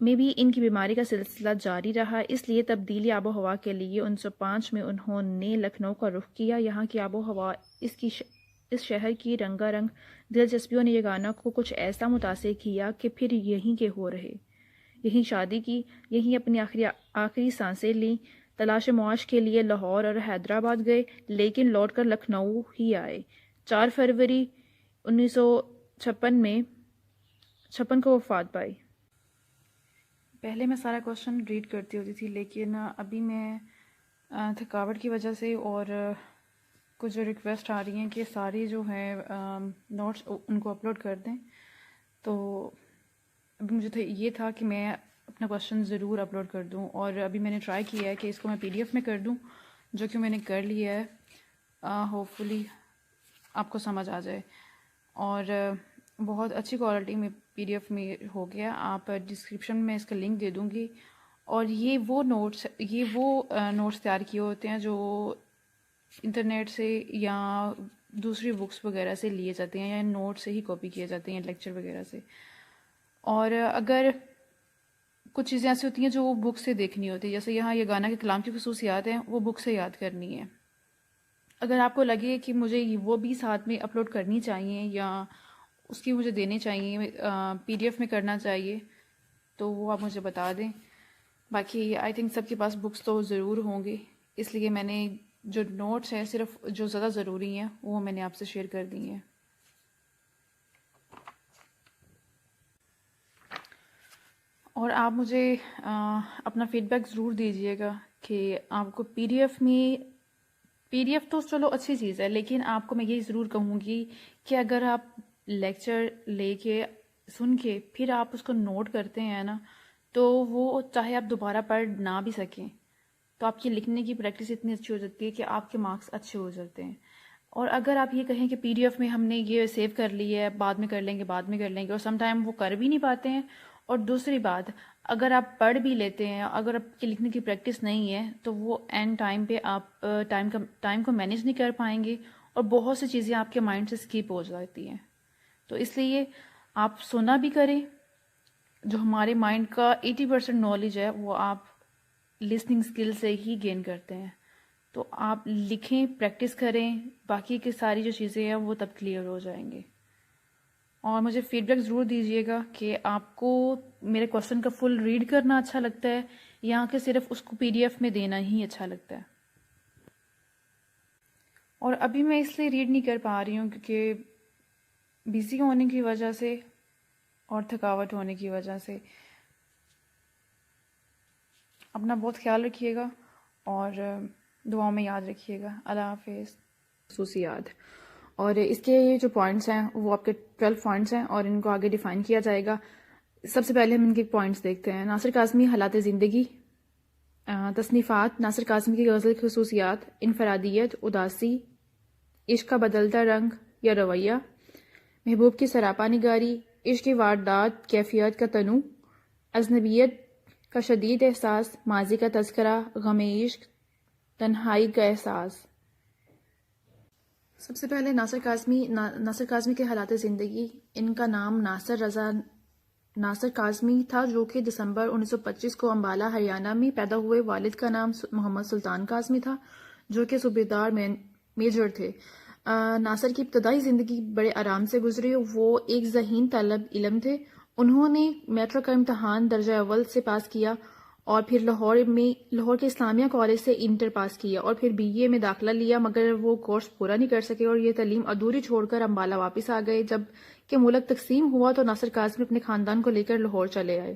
میں بھی ان کی بیماری کا سلسلہ جاری رہا، اس لیے تبدیلی آب و ہوا کے لیے 1905 میں انہوں نے لکھنؤ کا رخ کیا۔ یہاں کی آب و ہوا، اس شہر کی رنگا رنگ دلچسپیوں نے یہ گانا کو کچھ ایسا متاثر کیا کہ پھر یہیں کے ہو رہے۔ یہیں شادی کی، یہیں اپنی آخری سانسیں لیں۔ تلاش معاش کے لیے لاہور اور حیدرآباد گئے، لیکن لوٹ کر لکھنؤ ہی آئے۔ 4 فروری 1956 کو وفات پائی۔ پہلے میں سارا کوشچن ریڈ کرتی ہوتی تھی، لیکن ابھی میں تھکاوٹ کی وجہ سے اور کچھ جو ریکویسٹ آ رہی ہیں کہ ساری جو ہے نوٹس ان کو اپلوڈ کر دیں، تو ابھی مجھے یہ تھا کہ میں اپنا کوشچن ضرور اپلوڈ کر دوں، اور ابھی میں نے ٹرائی کیا ہے کہ اس کو میں PDF میں کر دوں، جو کہ میں نے کر لیا ہے۔ ہوپ فلی آپ کو سمجھ آ جائے، اور بہت اچھی کوالٹی میں PDF میں ہو گیا۔ آپ ڈسکرپشن میں اس کا لنک دے دوں گی، اور یہ وہ نوٹس تیار کیے ہوتے ہیں جو انٹرنیٹ سے یا دوسری بکس وغیرہ سے لیے جاتے ہیں، یا نوٹ سے ہی کاپی کیے جاتے ہیں لیکچر وغیرہ سے۔ اور اگر کچھ چیزیں ایسی ہوتی ہیں جو وہ بک سے دیکھنی ہوتی ہے، جیسے یہاں یہ گانا کے کلام کی خصوصیات ہیں، وہ بک سے یاد کرنی ہے۔ اگر آپ کو لگے کہ مجھے وہ بھی ساتھ میں اپلوڈ کرنی چاہیے یا اس کی مجھے دینی چاہیے، PDF میں کرنا چاہیے، تو وہ آپ مجھے بتا دیں۔ باقی آئی تھنک سب کے پاس بکس تو ضرور ہوں گے، اس لیے میں نے جو نوٹس ہیں صرف جو زیادہ ضروری ہیں وہ میں نے آپ سے شیئر کر دی ہیں۔ اور آپ مجھے اپنا فیڈ بیک ضرور دیجیے گا کہ آپ کو پی ڈی ایف تو چلو اچھی چیز ہے، لیکن آپ کو میں یہی ضرور کہوں گی کہ اگر آپ لیکچر لے کے سن کے پھر آپ اس کو نوٹ کرتے ہیں نا، تو وہ چاہے آپ دوبارہ پڑھ نہ بھی سکیں تو آپ کی لکھنے کی پریکٹس اتنی اچھی ہو جاتی ہے کہ آپ کے مارکس اچھے ہو جاتے ہیں۔ اور اگر آپ یہ کہیں کہ پی ڈی ایف میں ہم نے یہ سیو کر لی ہے، بعد میں کر لیں گے بعد میں کر لیں گے، اور سم ٹائم وہ کر بھی نہیں پاتے ہیں، اور دوسری بات اگر آپ پڑھ بھی لیتے ہیں، اگر آپ کی لکھنے کی پریکٹس نہیں ہے تو وہ اینڈ ٹائم پہ آپ ٹائم کو مینیج نہیں کر پائیں گے، اور بہت سی چیزیں آپ کے مائنڈ سے اسکپ ہو جاتی ہیں۔ تو اس لیے آپ سنا بھی کریں، جو ہمارے مائنڈ کا 80% نالج ہے وہ آپ لسننگ اسکل سے ہی گین کرتے ہیں۔ تو آپ لکھیں، پریکٹس کریں، باقی کی ساری جو چیزیں ہیں وہ تب کلیئر ہو جائیں گے۔ اور مجھے فیڈ بیک ضرور دیجیے گا کہ آپ کو میرے کوشچن کا فل ریڈ کرنا اچھا لگتا ہے یا کہ صرف اس کو پی ڈی ایف میں دینا ہی اچھا لگتا ہے۔ اور ابھی میں اس لیے ریڈ نہیں کر پا رہی ہوں کیونکہ بزی ہونے کی وجہ سے اور تھکاوٹ ہونے کی وجہ سے۔ اپنا بہت خیال رکھیے گا اور دعاؤں میں یاد رکھیے گا۔ اللہ حافظ۔ خصوصیات، اور اس کے یہ جو پوائنٹس ہیں وہ آپ کے 12 پوائنٹس ہیں اور ان کو آگے ڈیفائن کیا جائے گا۔ سب سے پہلے ہم ان کے پوائنٹس دیکھتے ہیں۔ ناصر کاظمی، حالات زندگی۔ تصنیفات: ناصر کاظمی کی غزل کی خصوصیات: انفرادیت، اداسی، عشق کا بدلتا رنگ یا رویہ، محبوب کی سراپا نگاری، عشق کی واردات کیفیت کا تنوع، اجنبیت کا شدید احساس، ماضی کا تذکرہ، غم عشق، تنہائی کا احساس۔ سب سے پہلے ناصر کاظمی کے حالات زندگی۔ ان کا نام ناصر رضا ناصر کاظمی تھا، جو کہ دسمبر 1925 کو امبالہ ہریانہ میں پیدا ہوئے۔ والد کا نام محمد سلطان کاظمی تھا، جو کہ صوبیدار میجر تھے۔ ناصر کی ابتدائی زندگی بڑے آرام سے گزری۔ وہ ایک ذہین طالب علم تھے۔ انہوں نے میٹرک کا امتحان درجہ اول سے پاس کیا اور پھر لاہور کے اسلامیہ کالج سے انٹر پاس کیا اور پھر بی اے میں داخلہ لیا، مگر وہ کورس پورا نہیں کر سکے اور یہ تعلیم ادھوری چھوڑ کر امبالہ واپس آ گئے۔ جب کہ ملک تقسیم ہوا تو ناصر کاظمی اپنے خاندان کو لے کر لاہور چلے آئے۔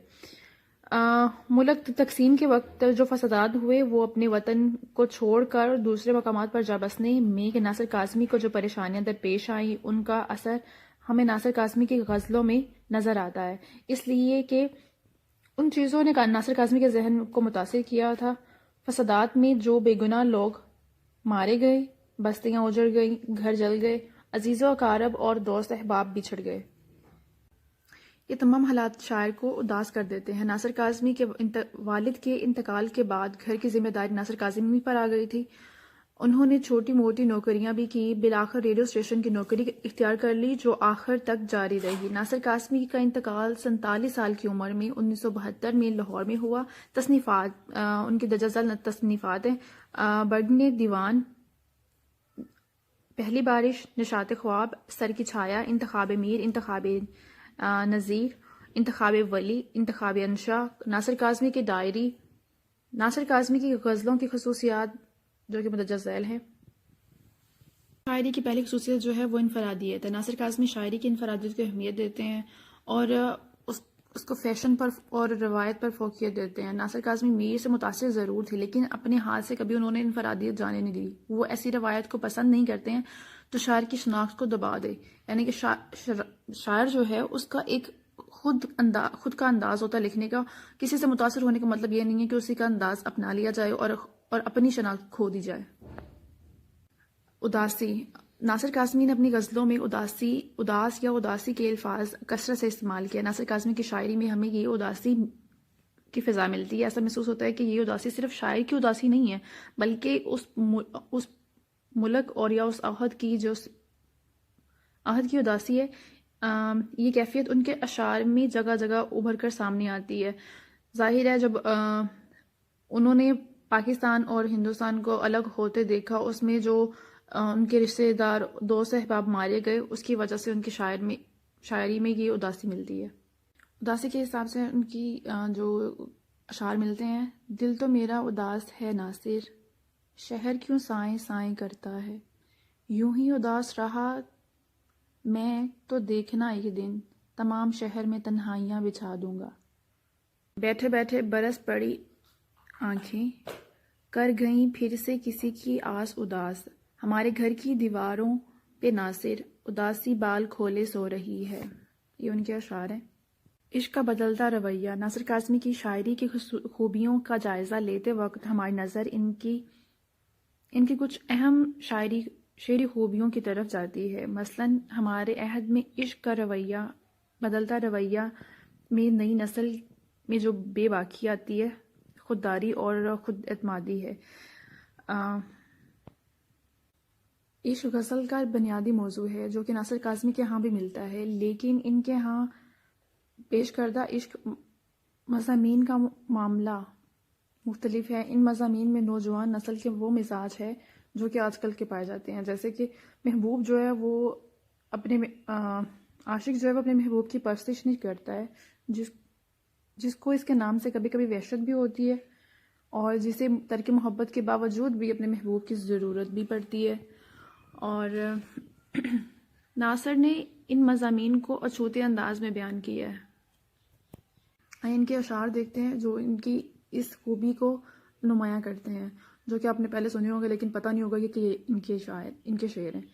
ملک تقسیم کے وقت جو فسادات ہوئے وہ اپنے وطن کو چھوڑ کر دوسرے مقامات پر جا بسنے میں کہ ناصر کاظمی کو جو پریشانیاں درپیش آئیں ان کا اثر ہمیں ناصر کاظمی کی غزلوں میں نظر آتا ہے، اس لیے کہ ان چیزوں نے ناصر کاظمی کے ذہن کو متاثر کیا تھا۔ فسادات میں جو بے گناہ لوگ مارے گئے، بستیاں اجڑ گئیں، گھر جل گئے، عزیز و اقارب اور دوست احباب بچھڑ گئے۔ یہ تمام حالات شاعر کو اداس کر دیتے ہیں۔ ناصر کاظمی کے والد کے انتقال کے بعد گھر کی ذمہ داری ناصر کاظمی پر آ گئی تھی۔ انہوں نے چھوٹی موٹی نوکریاں بھی کی، بالآخر ریڈیو اسٹیشن کی نوکری اختیار کر لی جو آخر تک جاری رہی۔ ناصر کاظمی کا انتقال 47 سال کی عمر میں 1972 میں لاہور میں ہوا۔ تصنیفات: ان کی درجہ ذیل تصنیفات ہیں: برگن دیوان، پہلی بارش، نشاط خواب، سر کی چھایا، انتخاب میر، انتخاب نظیر، انتخاب ولی، انتخاب انشا، ناصر کاظمی کی ڈائری۔ ناصر کاظمی کی غزلوں کی خصوصیات جو کہ مدرجہ ذیل ہیں۔ شاعری کی پہلی خصوصیت جو ہے وہ انفرادیت ہے۔ ناصر کاظمی شاعری کی انفرادیت کو اہمیت دیتے ہیں اور اس کو فیشن پر اور روایت پر فوقیت دیتے ہیں۔ ناصر کاظمی میر سے متاثر ضرور تھے لیکن اپنے ہاتھ سے کبھی انہوں نے انفرادیت جانے نہیں دی۔ وہ ایسی روایت کو پسند نہیں کرتے ہیں تو شاعر کی شناخت کو دبا دے، یعنی کہ شاعر جو ہے اس کا ایک خود کا انداز ہوتا ہے لکھنے کا۔ کسی سے متاثر ہونے کا مطلب یہ نہیں ہے کہ اسی کا انداز اپنا لیا جائے اور اپنی شناخت کھو دی جائے۔ اداسی: ناصر کاظمی نے اپنی غزلوں میں اداس یا اداسی کے الفاظ کثرت سے استعمال کیا۔ ناصر کاظمی کی شاعری میں ہمیں یہ اداسی کی فضا ملتی ہے۔ ایسا محسوس ہوتا ہے کہ یہ اداسی صرف شاعر کی اداسی نہیں ہے بلکہ اس ملک اور یا اس عہد کی اداسی ہے۔ یہ کیفیت ان کے اشعار میں جگہ جگہ ابھر کر سامنے آتی ہے۔ ظاہر ہے جب انہوں نے پاکستان اور ہندوستان کو الگ ہوتے دیکھا، اس میں جو ان کے رشتہ دار دوست احباب مارے گئے، اس کی وجہ سے ان کی شاعری میں یہ اداسی ملتی ہے۔ اداسی کے حساب سے ان کی جو اشعار ملتے ہیں: دل تو میرا اداس ہے ناصر، شہر کیوں سائیں سائیں کرتا ہے، یوں ہی اداس رہا میں تو دیکھنا ایک دن، تمام شہر میں تنہائیاں بچھا دوں گا۔ بیٹھے بیٹھے برس پڑی آنکھیں، کر گئیں پھر سے کسی کی آس اداس، ہمارے گھر کی دیواروں پہ ناصر اداسی بال کھولے سو رہی ہے۔ یہ ان کے اشعار ہیں۔ عشق کا بدلتا رویہ۔ ناصر کاظمی کی شاعری کی خوبیوں کا جائزہ لیتے وقت ہماری نظر ان کی کچھ اہم شعری خوبیوں کی طرف جاتی ہے۔ مثلاً ہمارے عہد میں عشق کا رویہ، بدلتا رویہ میں نئی نسل میں جو بے باکی آتی ہے، خودداری اور خود اعتمادی ہے۔ عشق غزل کا بنیادی موضوع ہے جو کہ ناصر کاظمی کے ہاں بھی ملتا ہے، لیکن ان کے ہاں پیش کردہ عشق مضامین کا معاملہ مختلف ہے۔ ان مضامین میں نوجوان نسل کے وہ مزاج ہے جو کہ آج کل کے پائے جاتے ہیں، جیسے کہ محبوب جو ہے وہ اپنے عاشق جو ہے وہ اپنے محبوب کی پرستش نہیں کرتا ہے، جس کو اس کے نام سے کبھی کبھی وحشت بھی ہوتی ہے اور جسے ترک محبت کے باوجود بھی اپنے محبوب کی ضرورت بھی پڑتی ہے۔ اور ناصر نے ان مضامین کو اچھوتے انداز میں بیان کیا ہے۔ ان کے اشعار دیکھتے ہیں جو ان کی اس خوبی کو نمایاں کرتے ہیں، جو کہ آپ نے پہلے سنے ہوں گے لیکن پتہ نہیں ہوگا کہ یہ ان کے شعر ہیں۔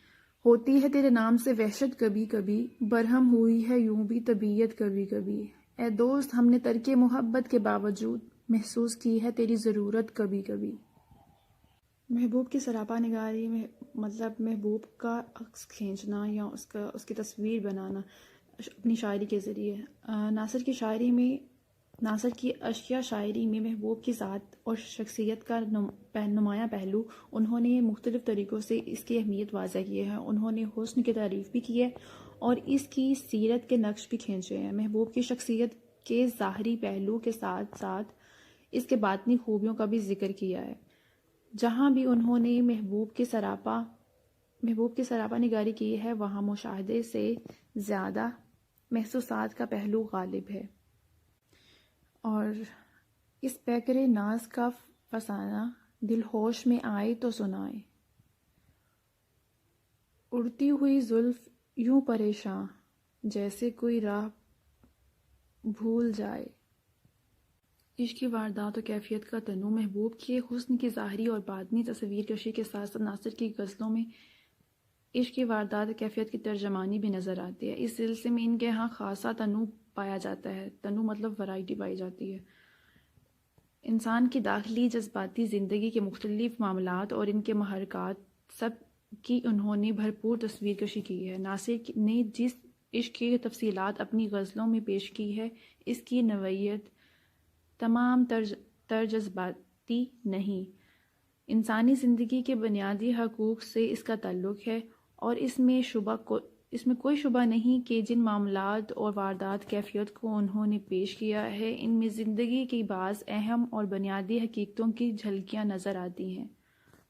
ہوتی ہے تیرے نام سے وحشت کبھی کبھی، برہم ہوئی ہے یوں بھی طبیعت کبھی کبھی، اے دوست ہم نے ترک محبت کے باوجود محسوس کی ہے تیری ضرورت کبھی کبھی۔ محبوب کی سراپا نگاری میں مطلب محبوب کا عکس کھینچنا یا اس کی تصویر بنانا اپنی شاعری کے ذریعے۔ ناصر کی اشعیہ شاعری میں محبوب کی ذات اور شخصیت کا نمایاں پہلو انہوں نے مختلف طریقوں سے اس کی اہمیت واضح کی ہے۔ انہوں نے حسن کی تعریف بھی کی ہے اور اس کی سیرت کے نقش بھی کھینچے ہیں۔ محبوب کی شخصیت کے ظاہری پہلو کے ساتھ ساتھ اس کے باطنی خوبیوں کا بھی ذکر کیا ہے۔ جہاں بھی انہوں نے محبوب کی سراپا نگاری کی ہے وہاں مشاہدے سے زیادہ محسوسات کا پہلو غالب ہے۔ اور اس پیکرے ناز کا فسانہ دل ہوش میں آئے تو سنائے، اڑتی ہوئی زلف یوں پریشاں جیسے کوئی راہ بھول جائے۔ عشق کی واردات و کیفیت کا تنوع۔ محبوب کے حسن کی ظاہری اور باطنی تصویر کشی کے ساتھ ساتھ ناصر کی غزلوں میں عشق کی واردات و کیفیت کی ترجمانی بھی نظر آتی ہے۔ اس سلسلے میں ان کے ہاں خاصا تنوع پایا جاتا ہے۔ تنوع مطلب ورائٹی پائی جاتی ہے۔ انسان کی داخلی جذباتی زندگی کے مختلف معاملات اور ان کے محرکات سب کی انہوں نے بھرپور تصویر کشی کی ہے۔ ناصر نے جس عشق کی تفصیلات اپنی غزلوں میں پیش کی ہے اس کی نوعیت تمام تر جذباتی نہیں، انسانی زندگی کے بنیادی حقوق سے اس کا تعلق ہے، اور اس میں کوئی شبہ نہیں کہ جن معاملات اور واردات کیفیت کو انہوں نے پیش کیا ہے ان میں زندگی کی بعض اہم اور بنیادی حقیقتوں کی جھلکیاں نظر آتی ہیں۔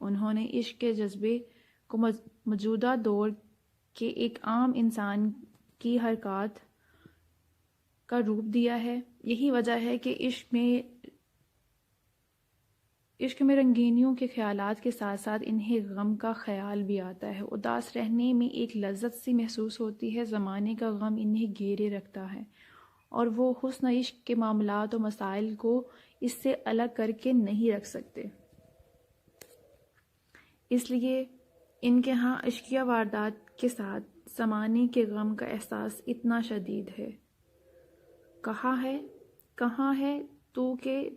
انہوں نے عشق کے جذبے کو موجودہ دور کے ایک عام انسان کی حرکات کا روپ دیا ہے۔ یہی وجہ ہے کہ عشق میں رنگینیوں کے خیالات کے ساتھ ساتھ انہیں غم کا خیال بھی آتا ہے۔ اداس رہنے میں ایک لذت سی محسوس ہوتی ہے، زمانے کا غم انہیں گھیرے رکھتا ہے اور وہ حسن عشق کے معاملات و مسائل کو اس سے الگ کر کے نہیں رکھ سکتے۔ اس لیے ان کے ہاں عشقیہ واردات کے ساتھ زمانے کے غم کا احساس اتنا شدید ہے۔ کہاں ہے تو کہ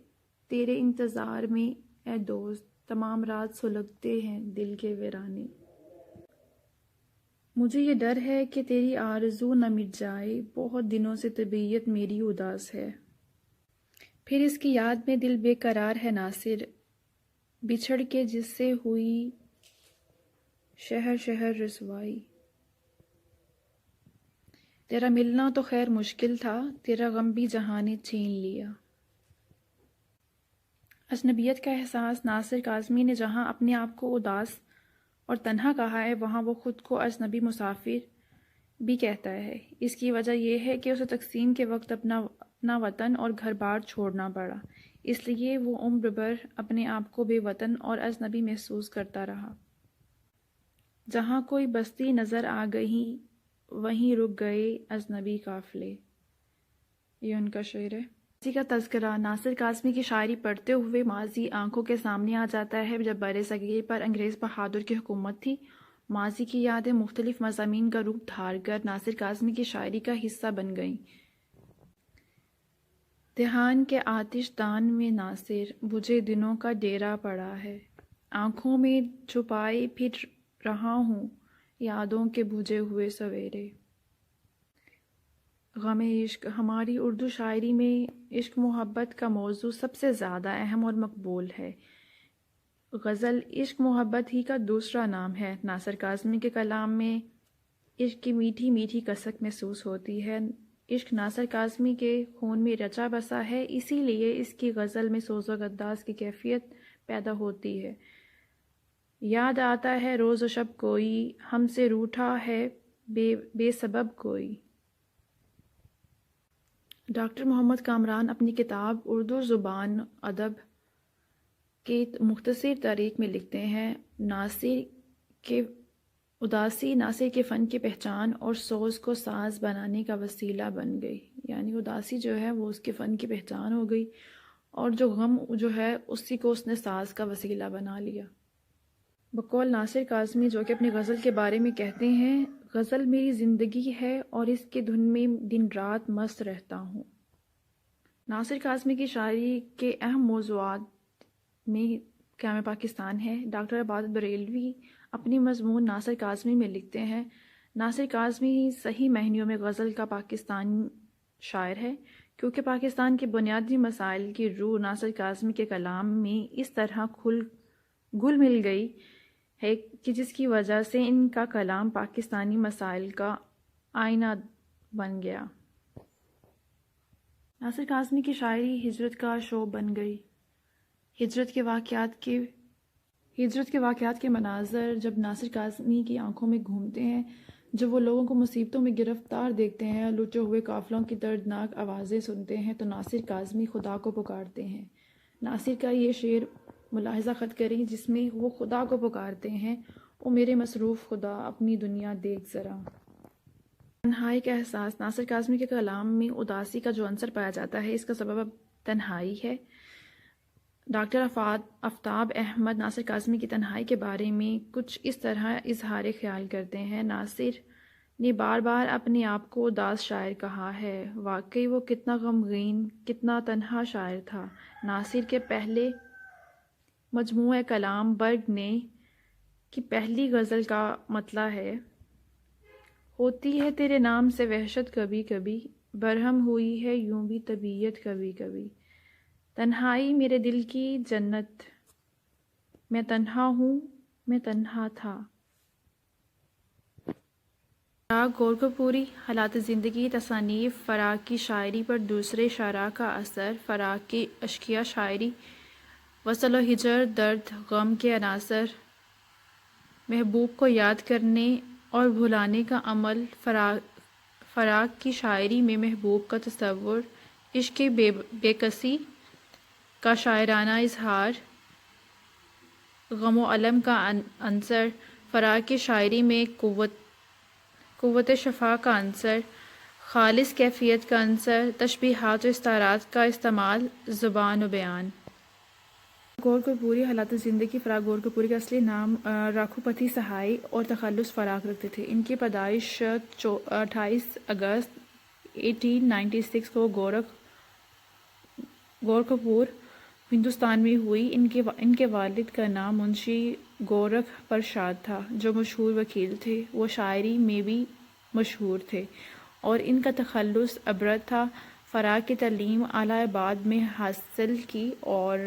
تیرے انتظار میں اے دوست، تمام رات سلگتے ہیں دل کے ویرانے۔ مجھے یہ ڈر ہے کہ تیری آرزو نہ مٹ جائے، بہت دنوں سے طبیعت میری اداس ہے۔ پھر اس کی یاد میں دل بے قرار ہے ناصر، بچھڑ کے جس سے ہوئی شہر شہر رسوائی۔ تیرا ملنا تو خیر مشکل تھا، تیرا غم بھی جہاں نے چھین لیا۔ اجنبیت کا احساس۔ ناصر کاظمی نے جہاں اپنے آپ کو اداس اور تنہا کہا ہے وہاں وہ خود کو اجنبی مسافر بھی کہتا ہے۔ اس کی وجہ یہ ہے کہ اسے تقسیم کے وقت اپنا وطن اور گھر بار چھوڑنا پڑا، اس لیے وہ عمر بھر اپنے آپ کو بے وطن اور اجنبی محسوس کرتا رہا۔ جہاں کوئی بستی نظر آ گئی وہیں رک گئے اجنبی قافلے۔ یہ ان کا شعر ہے۔ ماضی کا تذکرہ ناصر کاظمی کی شاعری پڑھتے ہوئے ماضی آنکھوں کے سامنے آ جاتا ہے جب بر صغیر پر انگریز بہادر کی حکومت تھی۔ ماضی کی یادیں مختلف مضامین کا روپ دھار کر ناصر کاظمی کی شاعری کا حصہ بن گئیں۔ دھیان کے آتش دان میں ناصر بجھے دنوں کا ڈیرا پڑا ہے، آنکھوں میں چھپائے پھر رہا ہوں یادوں کے بجھے ہوئے سویرے۔ غم عشق ہماری اردو شاعری میں عشق محبت کا موضوع سب سے زیادہ اہم اور مقبول ہے۔ غزل عشق محبت ہی کا دوسرا نام ہے۔ ناصر کاظمی کے کلام میں عشق کی میٹھی میٹھی کسک محسوس ہوتی ہے۔ عشق ناصر کاظمی کے خون میں رچا بسا ہے، اسی لیے اس کی غزل میں سوز و گداز کی کیفیت پیدا ہوتی ہے۔ یاد آتا ہے روز و شب کوئی، ہم سے روٹھا ہے بے سبب کوئی۔ ڈاکٹر محمد کامران اپنی کتاب اردو زبان ادب کے مختصر تاریخ میں لکھتے ہیں، اداسی ناصر کے فن کی پہچان اور سوز کو ساز بنانے کا وسیلہ بن گئی۔ یعنی اداسی جو ہے وہ اس کے فن کی پہچان ہو گئی، اور جو غم جو ہے اسی کو اس نے ساز کا وسیلہ بنا لیا۔ بقول ناصر کاظمی جو کہ اپنی غزل کے بارے میں کہتے ہیں، غزل میری زندگی ہے اور اس کے دھن میں دن رات مست رہتا ہوں۔ ناصر کاظمی کی شاعری کے اہم موضوعات میں قیام پاکستان ہے۔ ڈاکٹر عبادت بریلوی اپنی مضمون ناصر کاظمی میں لکھتے ہیں، ناصر کاظمی صحیح معنیوں میں غزل کا پاکستانی شاعر ہے، کیونکہ پاکستان کے بنیادی مسائل کی روح ناصر کاظمی کے کلام میں اس طرح گل مل گئی ہے کہ جس کی وجہ سے ان کا کلام پاکستانی مسائل کا آئینہ بن گیا۔ ناصر کاظمی کی شاعری ہجرت کا شوق بن گئی۔ ہجرت کے واقعات کے مناظر جب ناصر کاظمی کی آنکھوں میں گھومتے ہیں، جب وہ لوگوں کو مصیبتوں میں گرفتار دیکھتے ہیں، لوٹے ہوئے قافلوں کی دردناک آوازیں سنتے ہیں، تو ناصر کاظمی خدا کو پکارتے ہیں۔ ناصر کا یہ شعر ملاحظہ خط کریں جس میں وہ خدا کو پکارتے ہیں، او میرے مصروف خدا اپنی دنیا دیکھ ذرا۔ تنہائی کا احساس ناصر کاظمی کے کلام میں اداسی کا جو عنصر پایا جاتا ہے، اس کا سبب تنہائی ہے۔ ڈاکٹر آفتاب احمد ناصر کاظمی کی تنہائی کے بارے میں کچھ اس طرح اظہار خیال کرتے ہیں، ناصر نے بار بار اپنے آپ کو اداس شاعر کہا ہے، واقعی وہ کتنا غمگین، کتنا تنہا شاعر تھا۔ ناصر کے پہلے مجموعہ کلام برگ نے کی پہلی غزل کا مطلع ہے، ہوتی ہے تیرے نام سے وحشت کبھی کبھی، برہم ہوئی ہے یوں بھی طبیعت کبھی کبھی، تنہائی میرے دل کی جنت، میں تنہا ہوں میں تنہا تھا۔ فراق گورکھپوری حالات زندگی تصانیف فراق کی شاعری پر دوسرے شاعراء کا اثر، فراق کی اشقیہ شاعری، وصل و ہجر، درد غم کے عناصر، محبوب کو یاد کرنے اور بھلانے کا عمل، فراق کی شاعری میں محبوب کا تصور، عشق کی بے کسی کا شاعرانہ اظہار، غم و الم کا عنصر، فراق کی شاعری میں قوت شفا کا عنصر، خالص کیفیت کا عنصر، تشبیہات و استعارات کا استعمال، زبان و بیان۔ گورکھپوری حالات زندگی فراق گورکھپوری کا اصلی نام راکھوپتی سہائی اور تخلص فراق رکھتے تھے۔ ان کی پیدائش 28 اگست 1896 کو گورکھپور ہندوستان میں ہوئی۔ ان کے والد کا نام منشی گورکھ پرساد تھا جو مشہور وکیل تھے، وہ شاعری میں بھی مشہور تھے، اور ان کا تخلص ابرد تھا۔ فراق کی تعلیم الہ آباد میں حاصل کی اور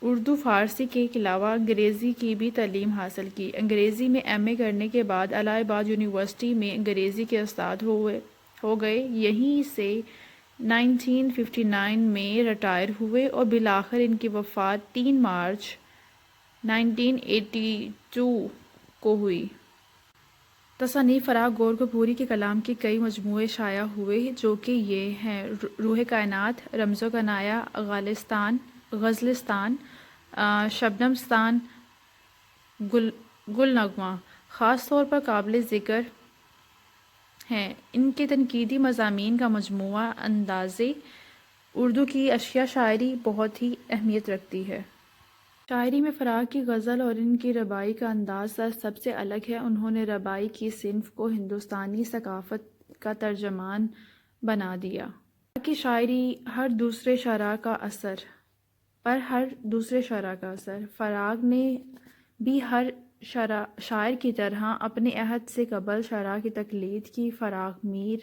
اردو فارسی کے علاوہ انگریزی کی بھی تعلیم حاصل کی۔ انگریزی میں ایم اے کرنے کے بعد الہ آباد یونیورسٹی میں انگریزی کے استاد ہو گئے، یہیں سے 1959 میں ریٹائر ہوئے اور بالآخر ان کی وفات 3 مارچ 1982 کو ہوئی۔ تصانیف فراق گورکھپوری کے کلام کے کئی مجموعے شائع ہوئے جو کہ یہ ہیں: روح کائنات، رمز و کنایہ، غزلستان، شبنمستان، گل نغمہ۔ خاص طور پر قابل ذکر ہیں۔ ان کے تنقیدی مضامین کا مجموعہ اندازے اردو کی اشیا شاعری بہت ہی اہمیت رکھتی ہے۔ شاعری میں فراق کی غزل اور ان کی ربائی کا انداز سب سے الگ ہے۔ انہوں نے ربائی کی صنف کو ہندوستانی ثقافت کا ترجمان بنا دیا۔ فراق کی شاعری ہر دوسرے شاعر کا اثر۔ فراق نے بھی ہر شاعر کی طرح اپنے عہد سے قبل شاعراء کی تقلید کی۔ فراق میر،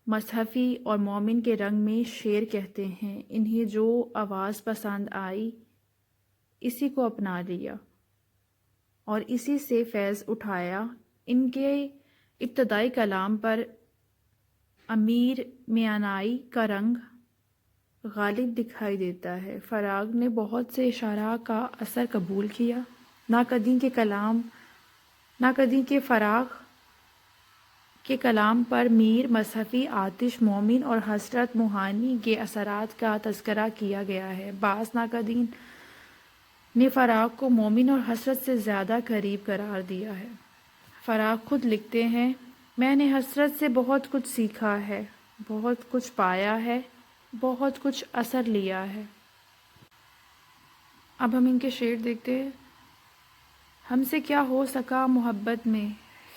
مصحفی اور مومن کے رنگ میں شعر کہتے ہیں۔ انہیں جو آواز پسند آئی اسی کو اپنا لیا اور اسی سے فیض اٹھایا۔ ان کے ابتدائی کلام پر امیر میانائی کا رنگ غالب دکھائی دیتا ہے۔ فراق نے بہت سے شاعراء کا اثر قبول کیا۔ ناقدین کے فراق کے کلام پر میر، مصحفی، آتش، مومن اور حسرت موہانی کے اثرات کا تذکرہ کیا گیا ہے۔ بعض ناقدین نے فراق کو مومن اور حسرت سے زیادہ قریب قرار دیا ہے۔ فراق خود لکھتے ہیں، میں نے حسرت سے بہت کچھ سیکھا ہے، بہت کچھ پایا ہے، بہت کچھ اثر لیا ہے۔ اب ہم ان کے شعر دیکھتے ہیں۔ ہم سے کیا ہو سکا محبت میں،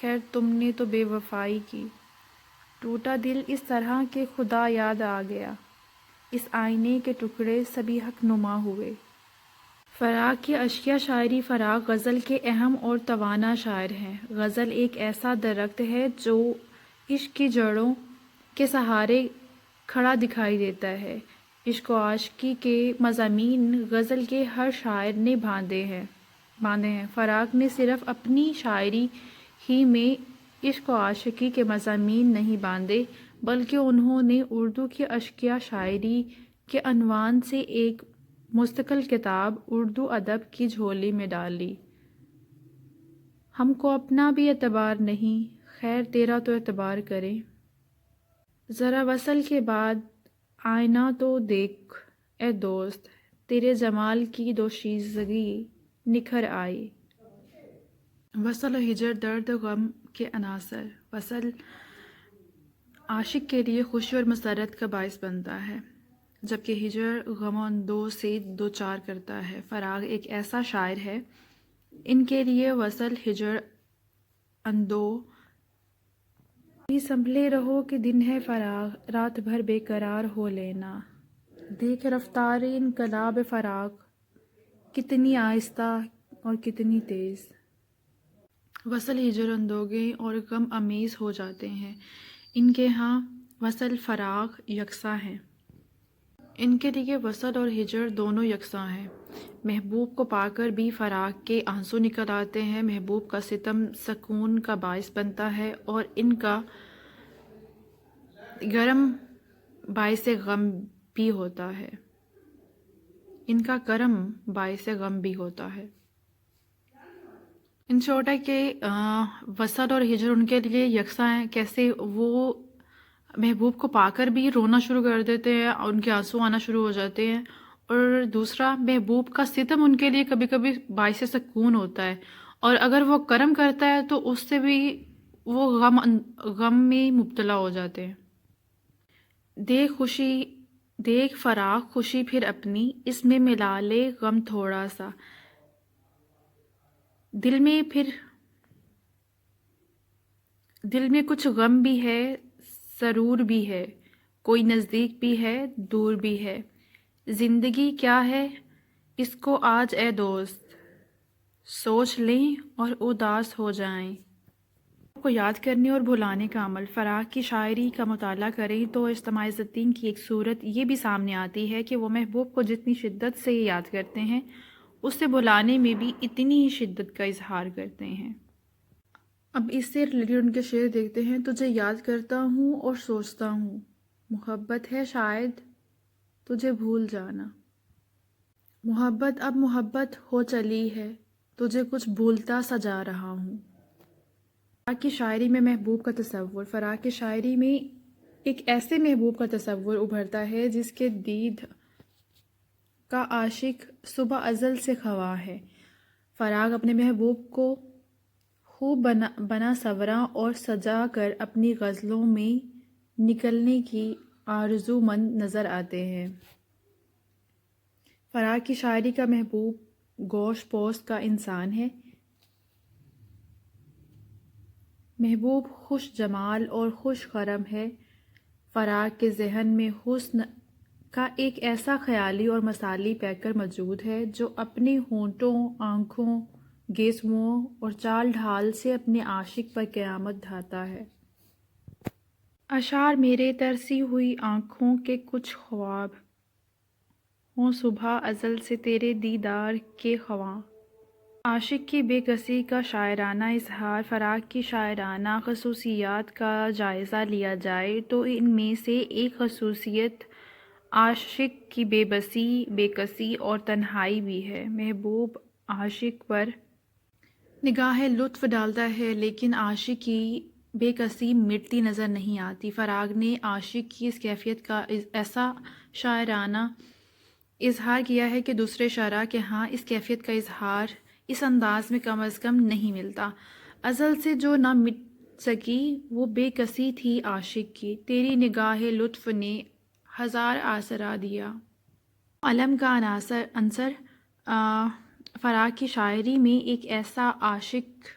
خیر تم نے تو بے وفائی کی۔ ٹوٹا دل اس طرح کہ خدا یاد آ گیا، اس آئینے کے ٹکڑے سبھی حق نما ہوئے۔ فراق کی اشیا شاعری فراق غزل کے اہم اور توانا شاعر ہیں۔ غزل ایک ایسا درخت ہے جو عشق کی جڑوں کے سہارے کھڑا دکھائی دیتا ہے۔ عشق و عاشقی کے مضامین غزل کے ہر شاعر نے باندھے ہیں۔ فراق نے صرف اپنی شاعری ہی میں عشق و عاشقی کے مضامین نہیں باندھے، بلکہ انہوں نے اردو کی اشیا شاعری کے عنوان سے ایک مستقل کتاب اردو ادب کی جھولی میں ڈال لی۔ ہم کو اپنا بھی اعتبار نہیں، خیر تیرا تو اعتبار کریں۔ ذرا وصل کے بعد آئینہ تو دیکھ اے دوست، تیرے جمال کی دوشیزگی نکھر آئی۔ وصل و ہجر، درد و غم کے عناصر۔ وصل عاشق کے لیے خوشی اور مسرت کا باعث بنتا ہے، جبکہ ہجر غم و اندوہ سے دوچار کرتا ہے۔ فراق ایک ایسا شاعر ہے، ان کے لیے وصل، ہجر، اندوہ بھی سنبھلے رہو کہ دن ہے فراق، رات بھر بے قرار ہو لینا۔ دیکھ رفتار انقلاب فراق، کتنی آہستہ اور کتنی تیز۔ وصل، ہجر، اندوہ اور غم آمیز ہو جاتے ہیں۔ ان کے ہاں وصل فراق یکساں ہیں۔ ان کے لیے وصل اور ہجر دونوں یکساں ہیں۔ محبوب کو پا کر بھی فراق کے آنسو نکل آتے ہیں۔ محبوب کا ستم سکون کا باعث بنتا ہے اور ان کا کرم باعث غم بھی ہوتا ہے۔ ان چھوٹا کہ وصل اور ہجر ان کے لیے یکساں ہیں، کیسے وہ محبوب کو پا کر بھی رونا شروع کر دیتے ہیں اور ان کے آنسو آنا شروع ہو جاتے ہیں، اور دوسرا محبوب کا ستم ان کے لیے کبھی کبھی باعث سکون ہوتا ہے، اور اگر وہ کرم کرتا ہے تو اس سے بھی وہ غم میں مبتلا ہو جاتے ہیں۔ دیکھ فراق خوشی پھر اپنی، اس میں ملا لے غم تھوڑا سا۔ دل میں کچھ غم بھی ہے، سرور بھی ہے، کوئی نزدیک بھی ہے، دور بھی ہے۔ زندگی کیا ہے اس کو آج اے دوست، سوچ لیں اور اداس ہو جائیں۔ کو یاد کرنے اور بھلانے کا عمل۔ فراق کی شاعری کا مطالعہ کریں تو اجتماع عزالدین کی ایک صورت یہ بھی سامنے آتی ہے کہ وہ محبوب کو جتنی شدت سے یاد کرتے ہیں، اس سے بھلانے میں بھی اتنی ہی شدت کا اظہار کرتے ہیں۔ اب اس سے ریلیٹڈ ان کے شعر دیکھتے ہیں۔ تجھے یاد کرتا ہوں اور سوچتا ہوں، محبت ہے شاید تجھے بھول جانا۔ محبت اب محبت ہو چلی ہے، تجھے کچھ بھولتا سا جا رہا ہوں۔ فراق کی شاعری میں محبوب کا تصور۔ فراق کی شاعری میں ایک ایسے محبوب کا تصور ابھرتا ہے جس کے دید کا عاشق صبح ازل سے خواہ ہے۔ فراق اپنے محبوب کو خوب بنا سورا اور سجا کر اپنی غزلوں میں نکلنے کی آرزو مند نظر آتے ہیں۔ فراق کی شاعری کا محبوب گوش پوست کا انسان ہے۔ محبوب خوش جمال اور خوش خرم ہے۔ فراق کے ذہن میں حسن کا ایک ایسا خیالی اور مثالی پیکر موجود ہے جو اپنی ہونٹوں، آنکھوں، گیسوؤں اور چال ڈھال سے اپنے عاشق پر قیامت ڈھاتا ہے۔ اشعار میرے ترسی ہوئی آنکھوں کے کچھ خواب ہوں صبح ازل سے تیرے دیدار کے خواہاں۔ عاشق کی بے کسی کا شاعرانہ اظہار۔ فراق کی شاعرانہ خصوصیات کا جائزہ لیا جائے تو ان میں سے ایک خصوصیت عاشق کی بے کسی اور تنہائی بھی ہے۔ محبوب عاشق پر نگاہ لطف ڈالتا ہے لیکن عاشق کی بے کسی مٹتی نظر نہیں آتی۔ فراق نے عاشق کی اس کیفیت کا ایسا شاعرانہ اظہار کیا ہے کہ دوسرے شاعراء کے ہاں اس کیفیت کا اظہار اس انداز میں کم از کم نہیں ملتا۔ ازل سے جو نہ مٹ سکی وہ بے کسی تھی عاشق کی، تیری نگاہ لطف نے ہزار آسرا دیا۔ علم کا عنصر فراق کی شاعری میں ایک ایسا عاشق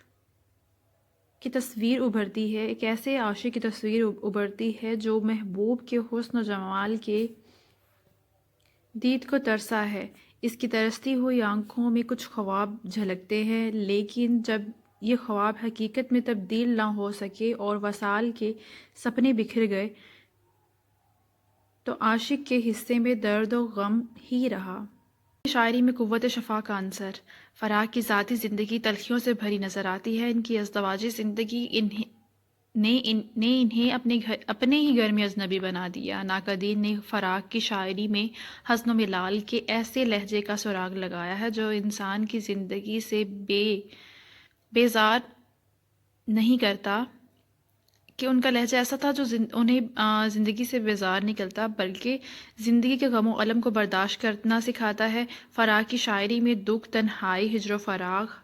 کی تصویر ابھرتی ہے، ایک ایسے عاشق کی تصویر ابھرتی ہے جو محبوب کے حسن و جمال کے دید کو ترسا ہے۔ اس کی ترستی ہوئی آنکھوں میں کچھ خواب جھلکتے ہیں، لیکن جب یہ خواب حقیقت میں تبدیل نہ ہو سکے اور وصال کے سپنے بکھر گئے تو عاشق کے حصے میں درد و غم ہی رہا۔ شاعری میں قوت شفا کا عنصر۔ فراق کی ذاتی زندگی تلخیوں سے بھری نظر آتی ہے۔ ان کی ازدواجی زندگی نے انہیں اپنے ہی گھر میں اجنبی بنا دیا۔ ناقدین نے فراق کی شاعری میں حزن و ملال کے ایسے لہجے کا سراغ لگایا ہے جو انسان کی زندگی سے بیزار نہیں کرتا، کہ ان کا لہجہ ایسا تھا جو انہیں زندگی سے بیزار نہیں کرتا بلکہ زندگی کے غم و الم کو برداشت کرنا سکھاتا ہے۔ فراق کی شاعری میں دکھ، تنہائی، ہجر و فراق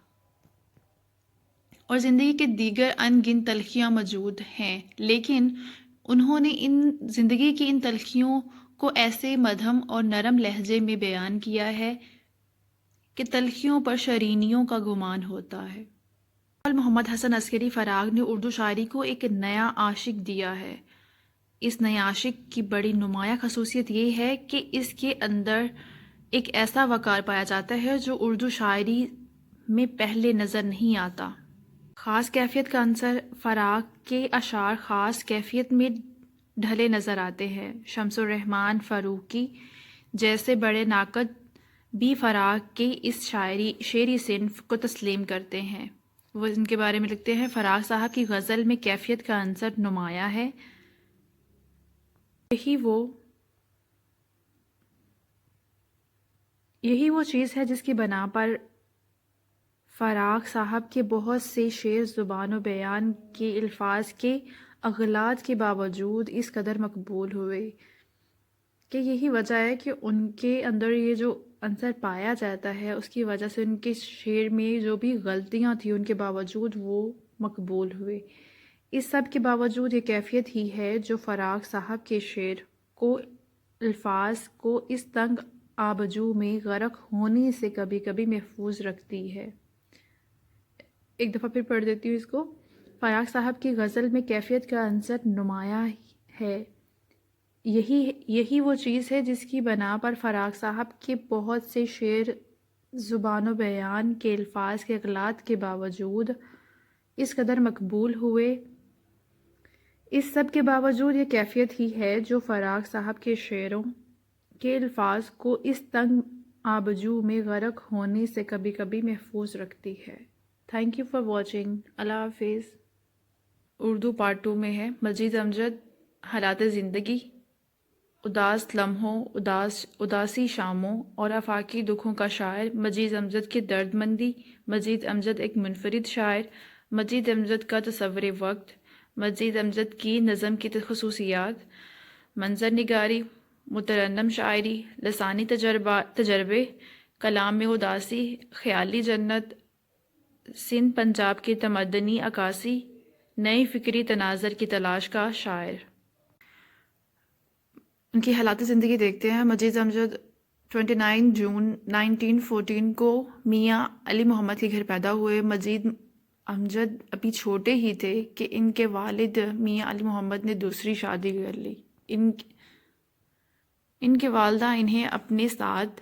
اور زندگی کے دیگر ان گنت تلخیاں موجود ہیں، لیکن انہوں نے زندگی کی ان تلخیوں کو ایسے مدھم اور نرم لہجے میں بیان کیا ہے کہ تلخیوں پر شرینیوں کا گمان ہوتا ہے۔ محمد حسن عسکری فراق نے اردو شاعری کو ایک نیا عاشق دیا ہے۔ اس نئے عاشق کی بڑی نمایاں خصوصیت یہ ہے کہ اس کے اندر ایک ایسا وقار پایا جاتا ہے جو اردو شاعری میں پہلے نظر نہیں آتا۔ خاص کیفیت کا عنصر۔ فراق کے اشعار خاص کیفیت میں ڈھلے نظر آتے ہیں۔ شمس الرحمن فاروقی جیسے بڑے ناقد بھی فراق کے اس شعری صنف کو تسلیم کرتے ہیں۔ وہ ان کے بارے میں لکھتے ہیں، فراق صاحب کی غزل میں کیفیت کا عنصر نمایاں ہے۔ یہی وہ چیز ہے جس کی بنا پر فراق صاحب کے بہت سے شعر زبان و بیان کے الفاظ کے اغلاط کے باوجود اس قدر مقبول ہوئے، کہ یہی وجہ ہے کہ ان کے اندر یہ جو عنصر پایا جاتا ہے اس کی وجہ سے ان کے شعر میں جو بھی غلطیاں تھیں ان کے باوجود وہ مقبول ہوئے۔ اس سب کے باوجود یہ کیفیت ہی ہے جو فراق صاحب کے شعر کو الفاظ کو اس تنگ آبجو میں غرق ہونے سے کبھی کبھی محفوظ رکھتی ہے۔ ایک دفعہ پھر پڑھ دیتی ہوں اس کو۔ فراق صاحب کی غزل میں کیفیت کا عنصر نمایاں ہے۔ یہی وہ چیز ہے جس کی بنا پر فراق صاحب کے بہت سے شعر زبان و بیان کے الفاظ کے اغلاط کے باوجود اس قدر مقبول ہوئے۔ اس سب کے باوجود یہ کیفیت ہی ہے جو فراق صاحب کے شعروں کے الفاظ کو اس تنگ آبجو میں غرق ہونے سے کبھی کبھی محفوظ رکھتی ہے۔ Thank you for watching. اللہ حافظ۔ اردو پارٹ 2 میں ہے۔ مجید امجد، حالات زندگی، اداس لمحوں، اداسی شاموں اور آفاقی دکھوں کا شاعر۔ مجید امجد کی درد مندی۔ مجید امجد ایک منفرد شاعر۔ مجید امجد کا تصور وقت۔ مجید امجد کی نظم کی خصوصیات، منظر نگاری، مترنم شاعری، لسانی تجربے، کلام میں اداسی، خیالی جنت، سندھ پنجاب کی تمدنی عکاسی، نئی فکری تناظر کی تلاش کا شاعر۔ ان کی حالات زندگی دیکھتے ہیں۔ مجید امجد 29 جون 1914 کو میاں علی محمد کے گھر پیدا ہوئے۔ مجید امجد ابھی چھوٹے ہی تھے کہ ان کے والد میاں علی محمد نے دوسری شادی کر لی۔ ان کے والدہ انہیں اپنے ساتھ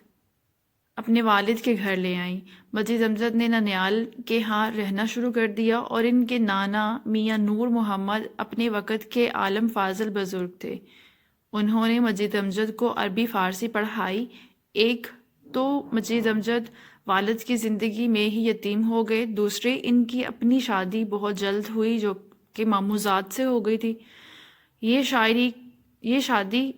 اپنے والد کے گھر لے آئیں۔ مجید امجد نے ننیال کے ہاں رہنا شروع کر دیا اور ان کے نانا میاں نور محمد اپنے وقت کے عالم فاضل بزرگ تھے۔ انہوں نے مجید امجد کو عربی فارسی پڑھائی۔ ایک تو مجید امجد والد کی زندگی میں ہی یتیم ہو گئے، دوسرے ان کی اپنی شادی بہت جلد ہوئی جو کہ ماموزاد سے ہو گئی تھی۔ یہ شادی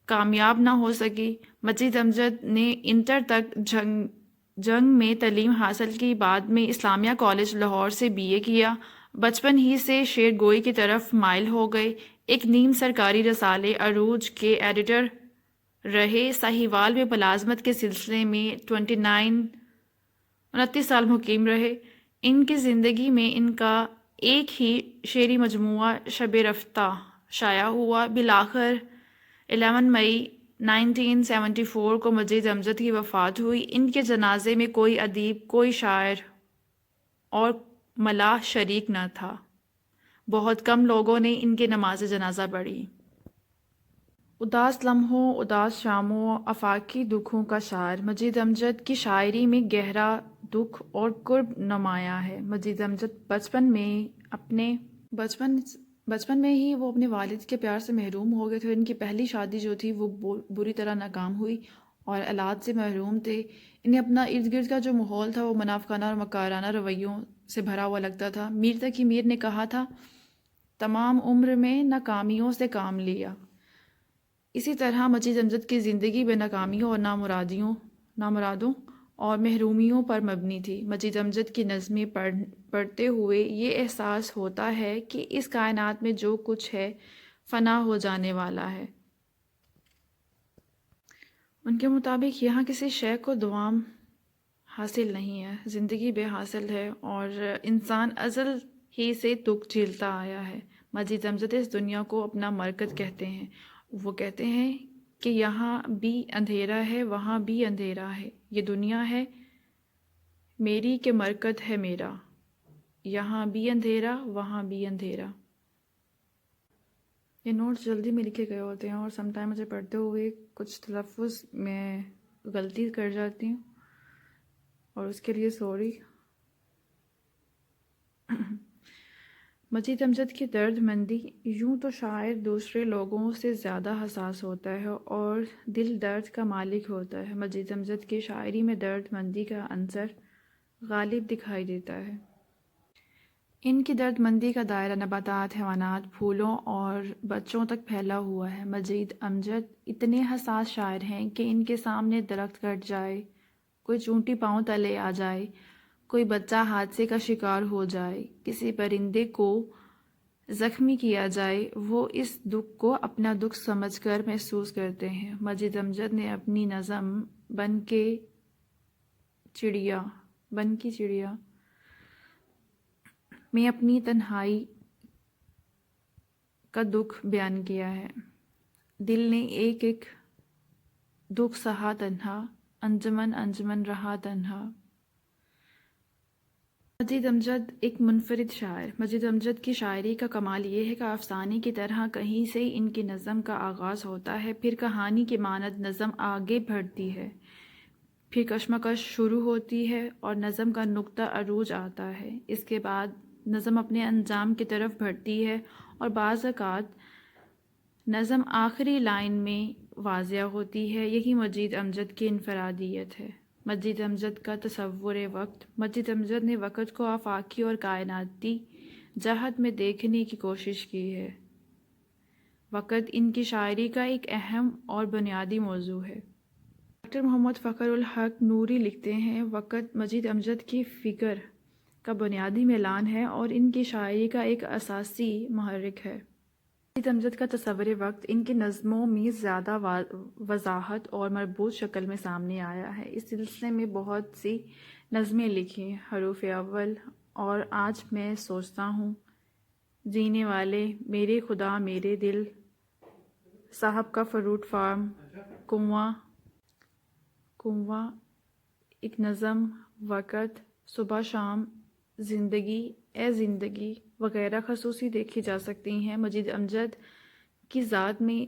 کامیاب نہ ہو سکی۔ مجید امجد نے انٹر تک جنگ میں تعلیم حاصل کی، بعد میں اسلامیہ کالج لاہور سے BA کیا۔ بچپن ہی سے شعر گوئی کی طرف مائل ہو گئے۔ ایک نیم سرکاری رسالے عروج کے ایڈیٹر رہے۔ ساہیوال میں ملازمت کے سلسلے میں 29 سال مقیم رہے۔ ان کی زندگی میں ان کا ایک ہی شعری مجموعہ شب رفتہ شائع ہوا۔ بالآخر 11 مئی 1974 کو مجید امجد کی وفات ہوئی۔ ان کے جنازے میں کوئی ادیب، کوئی شاعر اور ملاح شریک نہ تھا۔ بہت کم لوگوں نے ان کے نماز جنازہ پڑھی۔ اداس لمحوں، اداس شاموں، آفاقی دکھوں کا شاعر۔ مجید امجد کی شاعری میں گہرا دکھ اور قرب نمایاں ہے۔ مجید امجد بچپن میں ہی وہ اپنے والد کے پیار سے محروم ہو گئے تھے۔ ان کی پہلی شادی جو تھی وہ بری طرح ناکام ہوئی اور اولاد سے محروم تھے۔ انہیں اپنا ارد گرد کا جو ماحول تھا وہ منافقانہ اور مکارانہ رویوں سے بھرا ہوا لگتا تھا۔ میر تقی میر نے کہا تھا، تمام عمر میں ناکامیوں سے کام لیا۔ اسی طرح مجید امجد کی زندگی بے ناکامیوں اور نامرادوں اور محرومیوں پر مبنی تھی۔ مجید امجد کی نظمیں پڑھتے ہوئے یہ احساس ہوتا ہے کہ اس کائنات میں جو کچھ ہے فنا ہو جانے والا ہے۔ ان کے مطابق یہاں کسی شے کو دوام حاصل نہیں ہے، زندگی بے حاصل ہے اور انسان ازل ہی سے دکھ جھیلتا آیا ہے۔ مجید امجد اس دنیا کو اپنا مرکز کہتے ہیں۔ وہ کہتے ہیں کہ یہاں بھی اندھیرا ہے، وہاں بھی اندھیرا ہے، یہ دنیا ہے میری کہ مرکز ہے میرا، یہاں بھی اندھیرا وہاں بھی اندھیرا۔ یہ نوٹس جلدی میں لکھے گئے ہوتے ہیں اور سم ٹائم مجھے پڑھتے ہوئے کچھ تلفظ میں غلطی کر جاتی ہوں اور اس کے لیے سوری۔ مجید امجد کی درد مندی۔ یوں تو شاعر دوسرے لوگوں سے زیادہ حساس ہوتا ہے اور دل درد کا مالک ہوتا ہے۔ مجید امجد کی شاعری میں درد مندی کا عنصر غالب دکھائی دیتا ہے۔ ان کی درد مندی کا دائرہ نباتات، حیوانات، پھولوں اور بچوں تک پھیلا ہوا ہے۔ مجید امجد اتنے حساس شاعر ہیں کہ ان کے سامنے درخت کٹ جائے، کوئی چونٹی پاؤں تلے آ جائے، کوئی بچہ حادثے کا شکار ہو جائے، کسی پرندے کو زخمی کیا جائے، وہ اس دکھ کو اپنا دکھ سمجھ کر محسوس کرتے ہیں۔ مجید امجد نے اپنی نظم بن کی چڑیا میں اپنی تنہائی کا دکھ بیان کیا ہے۔ دل نے ایک ایک دکھ سہا تنہا، انجمن انجمن رہا تنہا۔ مجید امجد ایک منفرد شاعر۔ مجید امجد کی شاعری کا کمال یہ ہے کہ افسانے کی طرح کہیں سے ان کی نظم کا آغاز ہوتا ہے، پھر کہانی کی مانند نظم آگے بڑھتی ہے، پھر کشمکش شروع ہوتی ہے اور نظم کا نقطہ عروج آتا ہے۔ اس کے بعد نظم اپنے انجام کی طرف بڑھتی ہے اور بعض اوقات نظم آخری لائن میں واضح ہوتی ہے۔ یہی مجید امجد کی انفرادیت ہے۔ مجید امجد کا تصور وقت۔ مجید امجد نے وقت کو آفاقی اور کائناتی جہت میں دیکھنے کی کوشش کی ہے۔ وقت ان کی شاعری کا ایک اہم اور بنیادی موضوع ہے۔ ڈاکٹر محمد فخر الحق نوری لکھتے ہیں، وقت مجید امجد کی فکر کا بنیادی میلان ہے اور ان کی شاعری کا ایک اساسی محرک ہے۔ مجید امجد کا تصور وقت ان کی نظموں میں زیادہ وضاحت اور مربوط شکل میں سامنے آیا ہے۔ اس سلسلے میں بہت سی نظمیں لکھی، حروف اول اور آج میں سوچتا ہوں، جینے والے، میرے خدا میرے دل، صاحب کا فروٹ فارم، کنواں، ایک نظم، وقت، صبح شام، زندگی، اے زندگی وغیرہ خصوصی دیکھی جا سکتی ہیں۔ مجید امجد کی ذات میں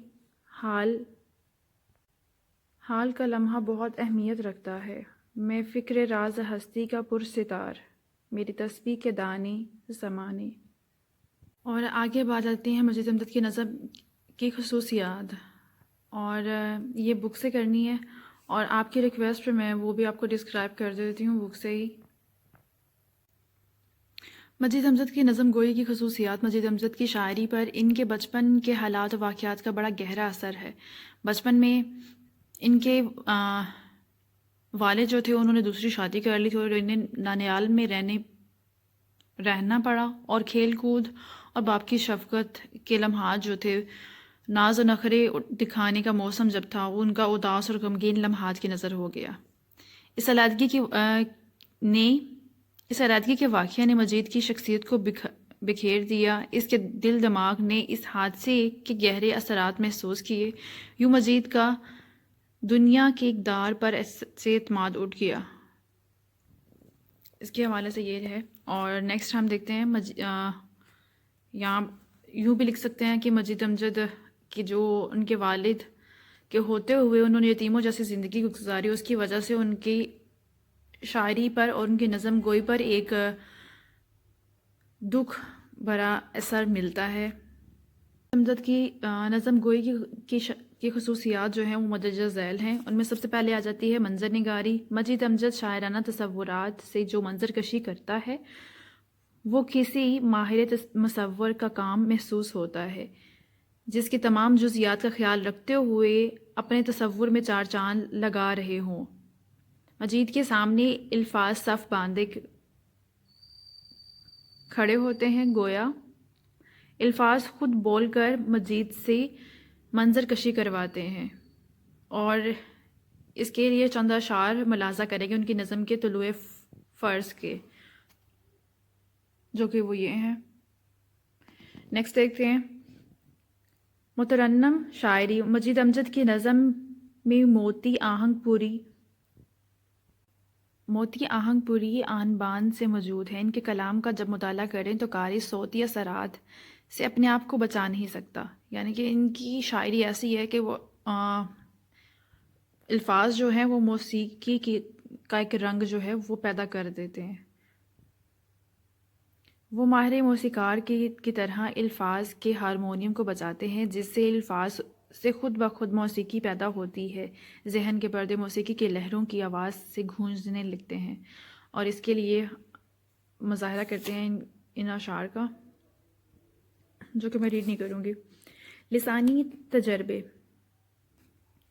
حال کا لمحہ بہت اہمیت رکھتا ہے۔ میں فکر راز ہستی کا پرستار، میری تسبیح کے دانے زمانے۔ اور آگے بات آتی ہے مجید امجد کی نظم کی خصوصیات، اور یہ بک سے کرنی ہے، اور آپ کی ریکویسٹ پہ میں وہ بھی آپ کو ڈسکرائب کر دیتی ہوں بک سے ہی۔ مجید امجد کی نظم گوئی کی خصوصیات۔ مجید امجد کی شاعری پر ان کے بچپن کے حالات و واقعات کا بڑا گہرا اثر ہے۔ بچپن میں ان کے والد جو تھے انہوں نے دوسری شادی کر لی تھی اور انہیں نانیال میں رہنا پڑا، اور کھیل کود اور باپ کی شفقت کے لمحات جو تھے، ناز و نخرے دکھانے کا موسم جب تھا، ان کا اداس اور غمگین لمحات کی نظر ہو گیا۔ اس علیحدگی کے واقعہ نے مجید کی شخصیت کو بکھیر دیا۔ اس کے دل دماغ نے اس حادثے کے گہرے اثرات محسوس کیے۔ یوں مجید کا دنیا کے اقدار پر سے اعتماد اٹھ گیا۔ اس کے حوالے سے یہ ہے۔ اور نیکسٹ ہم دیکھتے ہیں، یہاں یوں بھی لکھ سکتے ہیں کہ مجید امجد کی جو ان کے والد کے ہوتے ہوئے انہوں نے یتیموں جیسی زندگی گزاری، اس کی وجہ سے ان کی شاعری پر اور ان کی نظم گوئی پر ایک دکھ بھرا اثر ملتا ہے۔ امجد کی نظم گوئی کی خصوصیات جو ہیں وہ مندرجہ ذیل ہیں۔ ان میں سب سے پہلے آ جاتی ہے منظر نگاری۔ مجید امجد شاعرانہ تصورات سے جو منظر کشی کرتا ہے وہ کسی ماہر مصور کا کام محسوس ہوتا ہے، جس کی تمام جزیات کا خیال رکھتے ہوئے اپنے تصور میں چار چاند لگا رہے ہوں۔ مجید کے سامنے الفاظ صف باندھے کھڑے ہوتے ہیں، گویا الفاظ خود بول کر مجید سے منظر کشی کرواتے ہیں، اور اس کے لیے چند اشعار ملاحظہ کریں گے ان کی نظم کے طلوع فرض کے، جو کہ وہ یہ ہیں۔ نیکسٹ دیکھتے ہیں، مترنم شاعری۔ مجید امجد کی نظم میں موتی آہنگ پوری آن بان سے موجود ہے۔ ان کے کلام کا جب مطالعہ کریں تو قاری صوتی اثرات سے اپنے آپ کو بچا نہیں سکتا، یعنی کہ ان کی شاعری ایسی ہے کہ وہ الفاظ جو ہیں وہ موسیقی کا ایک رنگ جو ہے وہ پیدا کر دیتے ہیں۔ وہ ماہر موسیقار کی طرح الفاظ کے ہارمونیم کو بجاتے ہیں، جس سے الفاظ سے خود بخود موسیقی پیدا ہوتی ہے۔ ذہن کے پردے موسیقی کی لہروں کی آواز سے گونجنے لگتے ہیں، اور اس کے لیے مظاہرہ کرتے ہیں ان اشعار کا، جو کہ میں ریڈ نہیں کروں گی۔ لسانی تجربے۔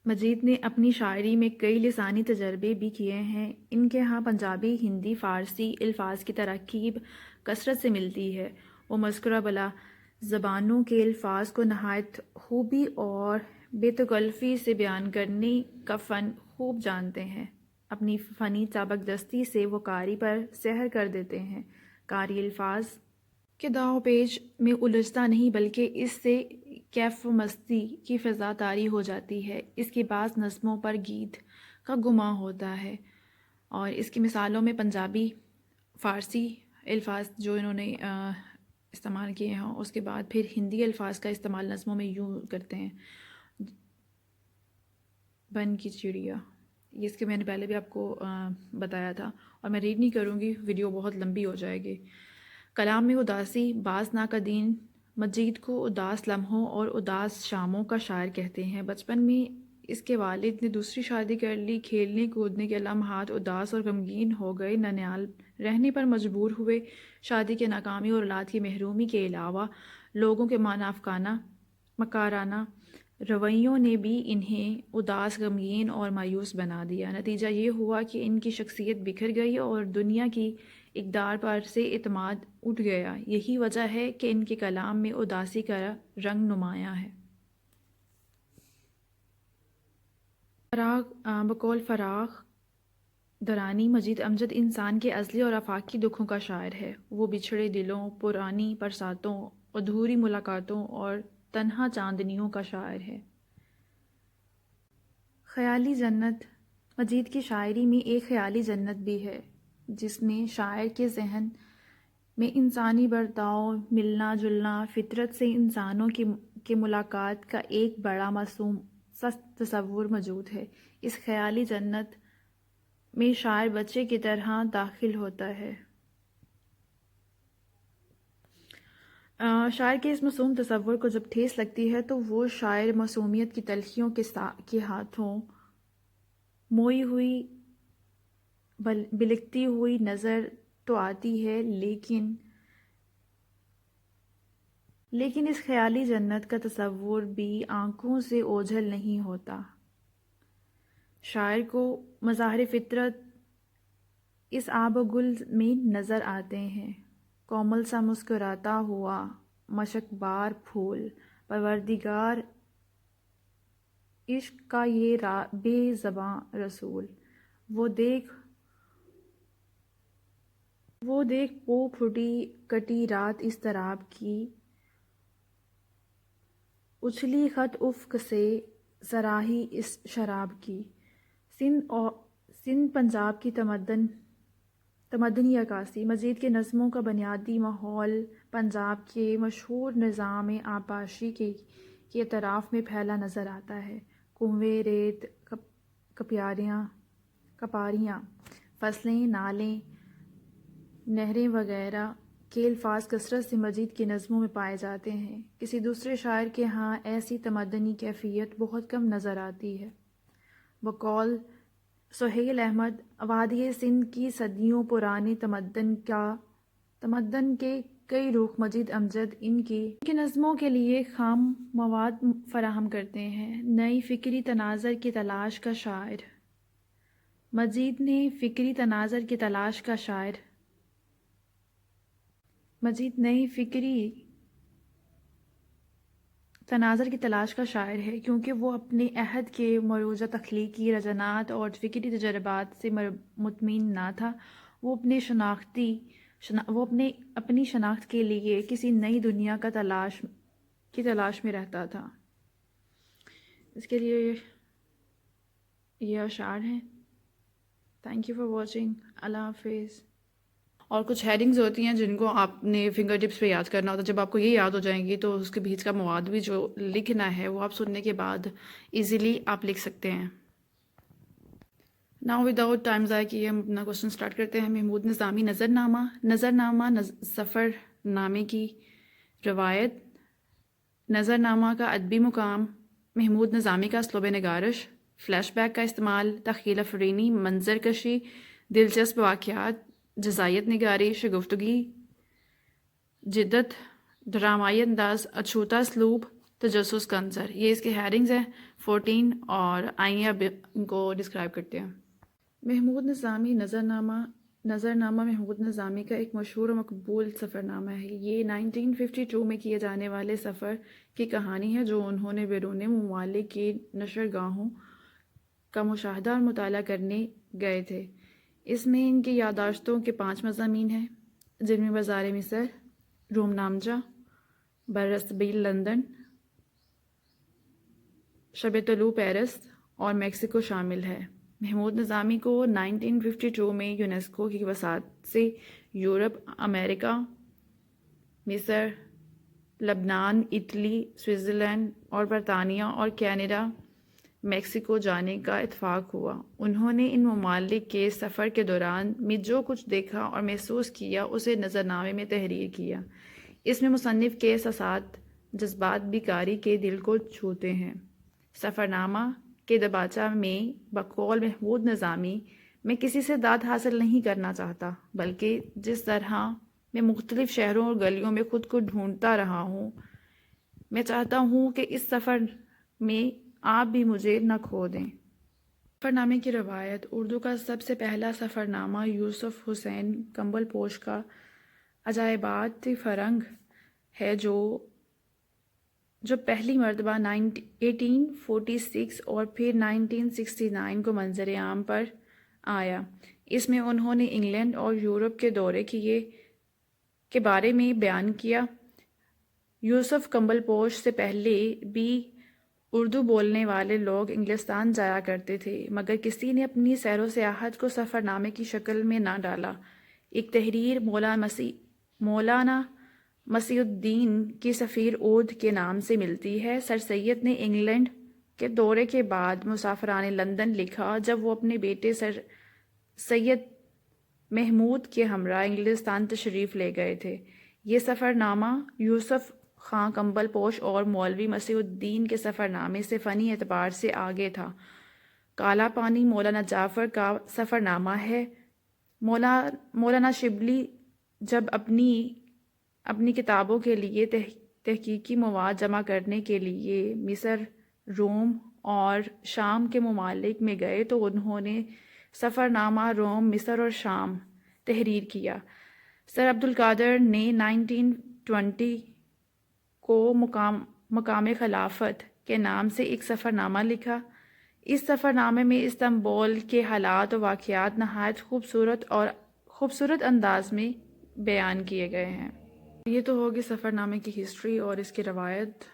مجید نے اپنی شاعری میں کئی لسانی تجربے بھی کیے ہیں۔ ان کے ہاں پنجابی، ہندی، فارسی الفاظ کی ترکیب کثرت سے ملتی ہے۔ وہ مذکورہ بلا زبانوں کے الفاظ کو نہایت خوبی اور بے تکلفی سے بیان کرنے کا فن خوب جانتے ہیں۔ اپنی فنی چابک دستی سے وہ قاری پر سحر کر دیتے ہیں۔ قاری الفاظ کے داؤ پیچ میں الجھتا نہیں، بلکہ اس سے کیف و مستی کی فضا طاری ہو جاتی ہے۔ اس کی بعض نظموں پر گیت کا گماں ہوتا ہے، اور اس کی مثالوں میں پنجابی، فارسی الفاظ جو انہوں نے استعمال کیے ہیں، اس کے بعد پھر ہندی الفاظ کا استعمال نظموں میں یوں کرتے ہیں، بن کی چڑیا، یہ اس کے میں نے پہلے بھی آپ کو بتایا تھا، اور میں ریڈ نہیں کروں گی، ویڈیو بہت لمبی ہو جائے گی۔ کلام میں اداسی۔ بعض ناقدین مجید کو اداس لمحوں اور اداس شاموں کا شاعر کہتے ہیں۔ بچپن میں اس کے والد نے دوسری شادی کر لی، کھیلنے کودنے کے لمحات اداس اور غمگین ہو گئے، ننیال رہنے پر مجبور ہوئے۔ شادی کے ناکامی اور اولاد کی محرومی کے علاوہ لوگوں کے منافقانہ مکارانہ رویوں نے بھی انہیں اداس، غمگین اور مایوس بنا دیا۔ نتیجہ یہ ہوا کہ ان کی شخصیت بکھر گئی اور دنیا کی اقدار پر سے اعتماد اٹھ گیا۔ یہی وجہ ہے کہ ان کے کلام میں اداسی کا رنگ نمایاں ہے۔ بقول فراغ درانی، مجید امجد انسان کے ازلی اور آفاقی دکھوں کا شاعر ہے۔ وہ بچھڑے دلوں، پرانی برساتوں، ادھوری ملاقاتوں اور تنہا چاندنیوں کا شاعر ہے۔ خیالی جنت، مجید کی شاعری میں ایک خیالی جنت بھی ہے جس میں شاعر کے ذہن میں انسانی برتاؤ، ملنا جلنا، فطرت سے انسانوں کی ملاقات کا ایک بڑا معصوم سا تصور موجود ہے۔ اس خیالی جنت میں شاعر بچے کی طرح داخل ہوتا ہے۔ شاعر کے اس معصوم تصور کو جب ٹھیس لگتی ہے تو وہ شاعر معصومیت کی تلخیوں کے ہاتھوں موئی ہوئی بلکتی ہوئی نظر تو آتی ہے، لیکن اس خیالی جنت کا تصور بھی آنکھوں سے اوجھل نہیں ہوتا۔ شاعر کو مظاہر فطرت اس آب و گل میں نظر آتے ہیں، کومل سا مسکراتا ہوا مشک بار پھول، پروردگار عشق کا یہ بے زباں رسول۔ وہ دیکھ پو پھوٹی کٹی رات اضطراب کی، اچھلی خط افق سے صراحی اس شراب کی۔ سندھ پنجاب کی تمدنی عکاسی، مجید کے نظموں کا بنیادی ماحول پنجاب کے مشہور نظام آبپاشی کے اطراف میں پھیلا نظر آتا ہے۔ کنویں، ریت، کپاریاں، فصلیں، نالے، نہریں وغیرہ کے الفاظ کثرت سے مجید کی نظموں میں پائے جاتے ہیں۔ کسی دوسرے شاعر کے ہاں ایسی تمدنی کیفیت بہت کم نظر آتی ہے۔ بقول سہیل احمد، وادی سندھ کی صدیوں پرانی تمدن کے کئی رخ مجید امجد ان کی نظموں کے لیے خام مواد فراہم کرتے ہیں۔ نئی فکری تناظر کی تلاش کا شاعر، مجید نئی فکری تناظر کی تلاش کا شاعر ہے، کیونکہ وہ اپنے عہد کے مروجہ تخلیقی رجحانات اور فکری تجربات سے مطمئن نہ تھا۔ وہ اپنی شناخت کے لیے کسی نئی دنیا کی تلاش میں رہتا تھا۔ اس کے لیے یہ اشعار ہیں۔ Thank you for watching. اللہ حافظ۔ اور کچھ ہیڈنگز ہوتی ہیں جن کو آپ نے فنگر ٹپس پہ یاد کرنا ہوتا ہے۔ جب آپ کو یہ یاد ہو جائیں گی تو اس کے بیچ کا مواد بھی جو لکھنا ہے وہ آپ سننے کے بعد ایزیلی آپ لکھ سکتے ہیں۔ ناؤ وداؤٹ ٹائم ضائع کیے ہم اپنا کوشچن سٹارٹ کرتے ہیں۔ محمود نظامی نظرنامہ سفر نامے کی روایت۔ نظرنامہ کا ادبی مقام، محمود نظامی کا اسلوب نگارش، فلیش بیک کا استعمال، تخیل آفرینی، منظر کشی، دلچسپ واقعات، جزائیت نگاری، شگفتگی، جدت، ڈرامائی انداز، اچھوتا اسلوب، تجسس کا عنصر۔ یہ اس کے ہیڈنگز ہیں 14، اور آئیے اب ان کو ڈسکرائب کرتے ہیں۔ محمود نظامی نظرنامہ محمود نظامی کا ایک مشہور و مقبول سفر نامہ ہے۔ یہ 1952 میں کیے جانے والے سفر کی کہانی ہے جو انہوں نے بیرون ممالک کی نشرگاہوں کا مشاہدہ اور مطالعہ کرنے گئے تھے۔ اس میں ان کی یادداشتوں کے 5 مضامین ہیں، جن میں بازار مصر، روم نامجا، برصغیر لندن، شب طلوع پیرس اور میکسیکو شامل ہے۔ محمود نظامی کو 1952 میں یونیسکو کی وساطت سے یورپ، امریکہ، مصر، لبنان، اٹلی، سوئٹزرلینڈ اور برطانیہ اور کینیڈا، میکسیکو جانے کا اتفاق ہوا۔ انہوں نے ان ممالک کے سفر کے دوران میں جو کچھ دیکھا اور محسوس کیا اسے نظرنامے میں تحریر کیا۔ اس میں مصنف کے احساسات، جذبات بھی قاری کے دل کو چھوتے ہیں۔ سفرنامہ کے دباچہ میں بقول محمود نظامی، میں کسی سے داد حاصل نہیں کرنا چاہتا، بلکہ جس طرح میں مختلف شہروں اور گلیوں میں خود کو ڈھونڈتا رہا ہوں، میں چاہتا ہوں کہ اس سفر میں آپ بھی مجھے نہ کھو دیں۔ سفر نامے کی روایت اردو کا سب سے پہلا سفر نامہ یوسف حسین کمبل پوش کا عجائبات فرنگ ہے جو پہلی مرتبہ 1846 اور پھر 1969 کو منظر عام پر آیا۔ اس میں انہوں نے انگلینڈ اور یورپ کے دورے کے بارے میں بیان کیا۔ یوسف کمبل پوش سے پہلے بھی اردو بولنے والے لوگ انگلستان جایا کرتے تھے، مگر کسی نے اپنی سیر و سیاحت کو سفر نامے کی شکل میں نہ ڈالا۔ ایک تحریر مولانا مسیح الدین کی سفیر عود کے نام سے ملتی ہے۔ سر سید نے انگلینڈ کے دورے کے بعد مسافران لندن لکھا جب وہ اپنے بیٹے سر سید محمود کے ہمراہ انگلستان تشریف لے گئے تھے۔ یہ سفر نامہ یوسف خاں کمبل پوش اور مولوی مسیح الدین کے سفر نامے سے فنی اعتبار سے آگے تھا۔ کالا پانی مولانا جعفر کا سفر نامہ ہے۔ مولانا شبلی جب اپنی کتابوں کے لیے تحقیقی مواد جمع کرنے کے لیے مصر، روم اور شام کے ممالک میں گئے تو انہوں نے سفر نامہ روم، مصر اور شام تحریر کیا۔ سر عبدالقادر نے 1920 کو مقام خلافت کے نام سے ایک سفر نامہ لکھا۔ اس سفر نامے میں استنبول کے حالات و واقعات نہایت خوبصورت انداز میں بیان کیے گئے ہیں۔ یہ تو ہوگی سفر نامے کی ہسٹری اور اس کی روایت،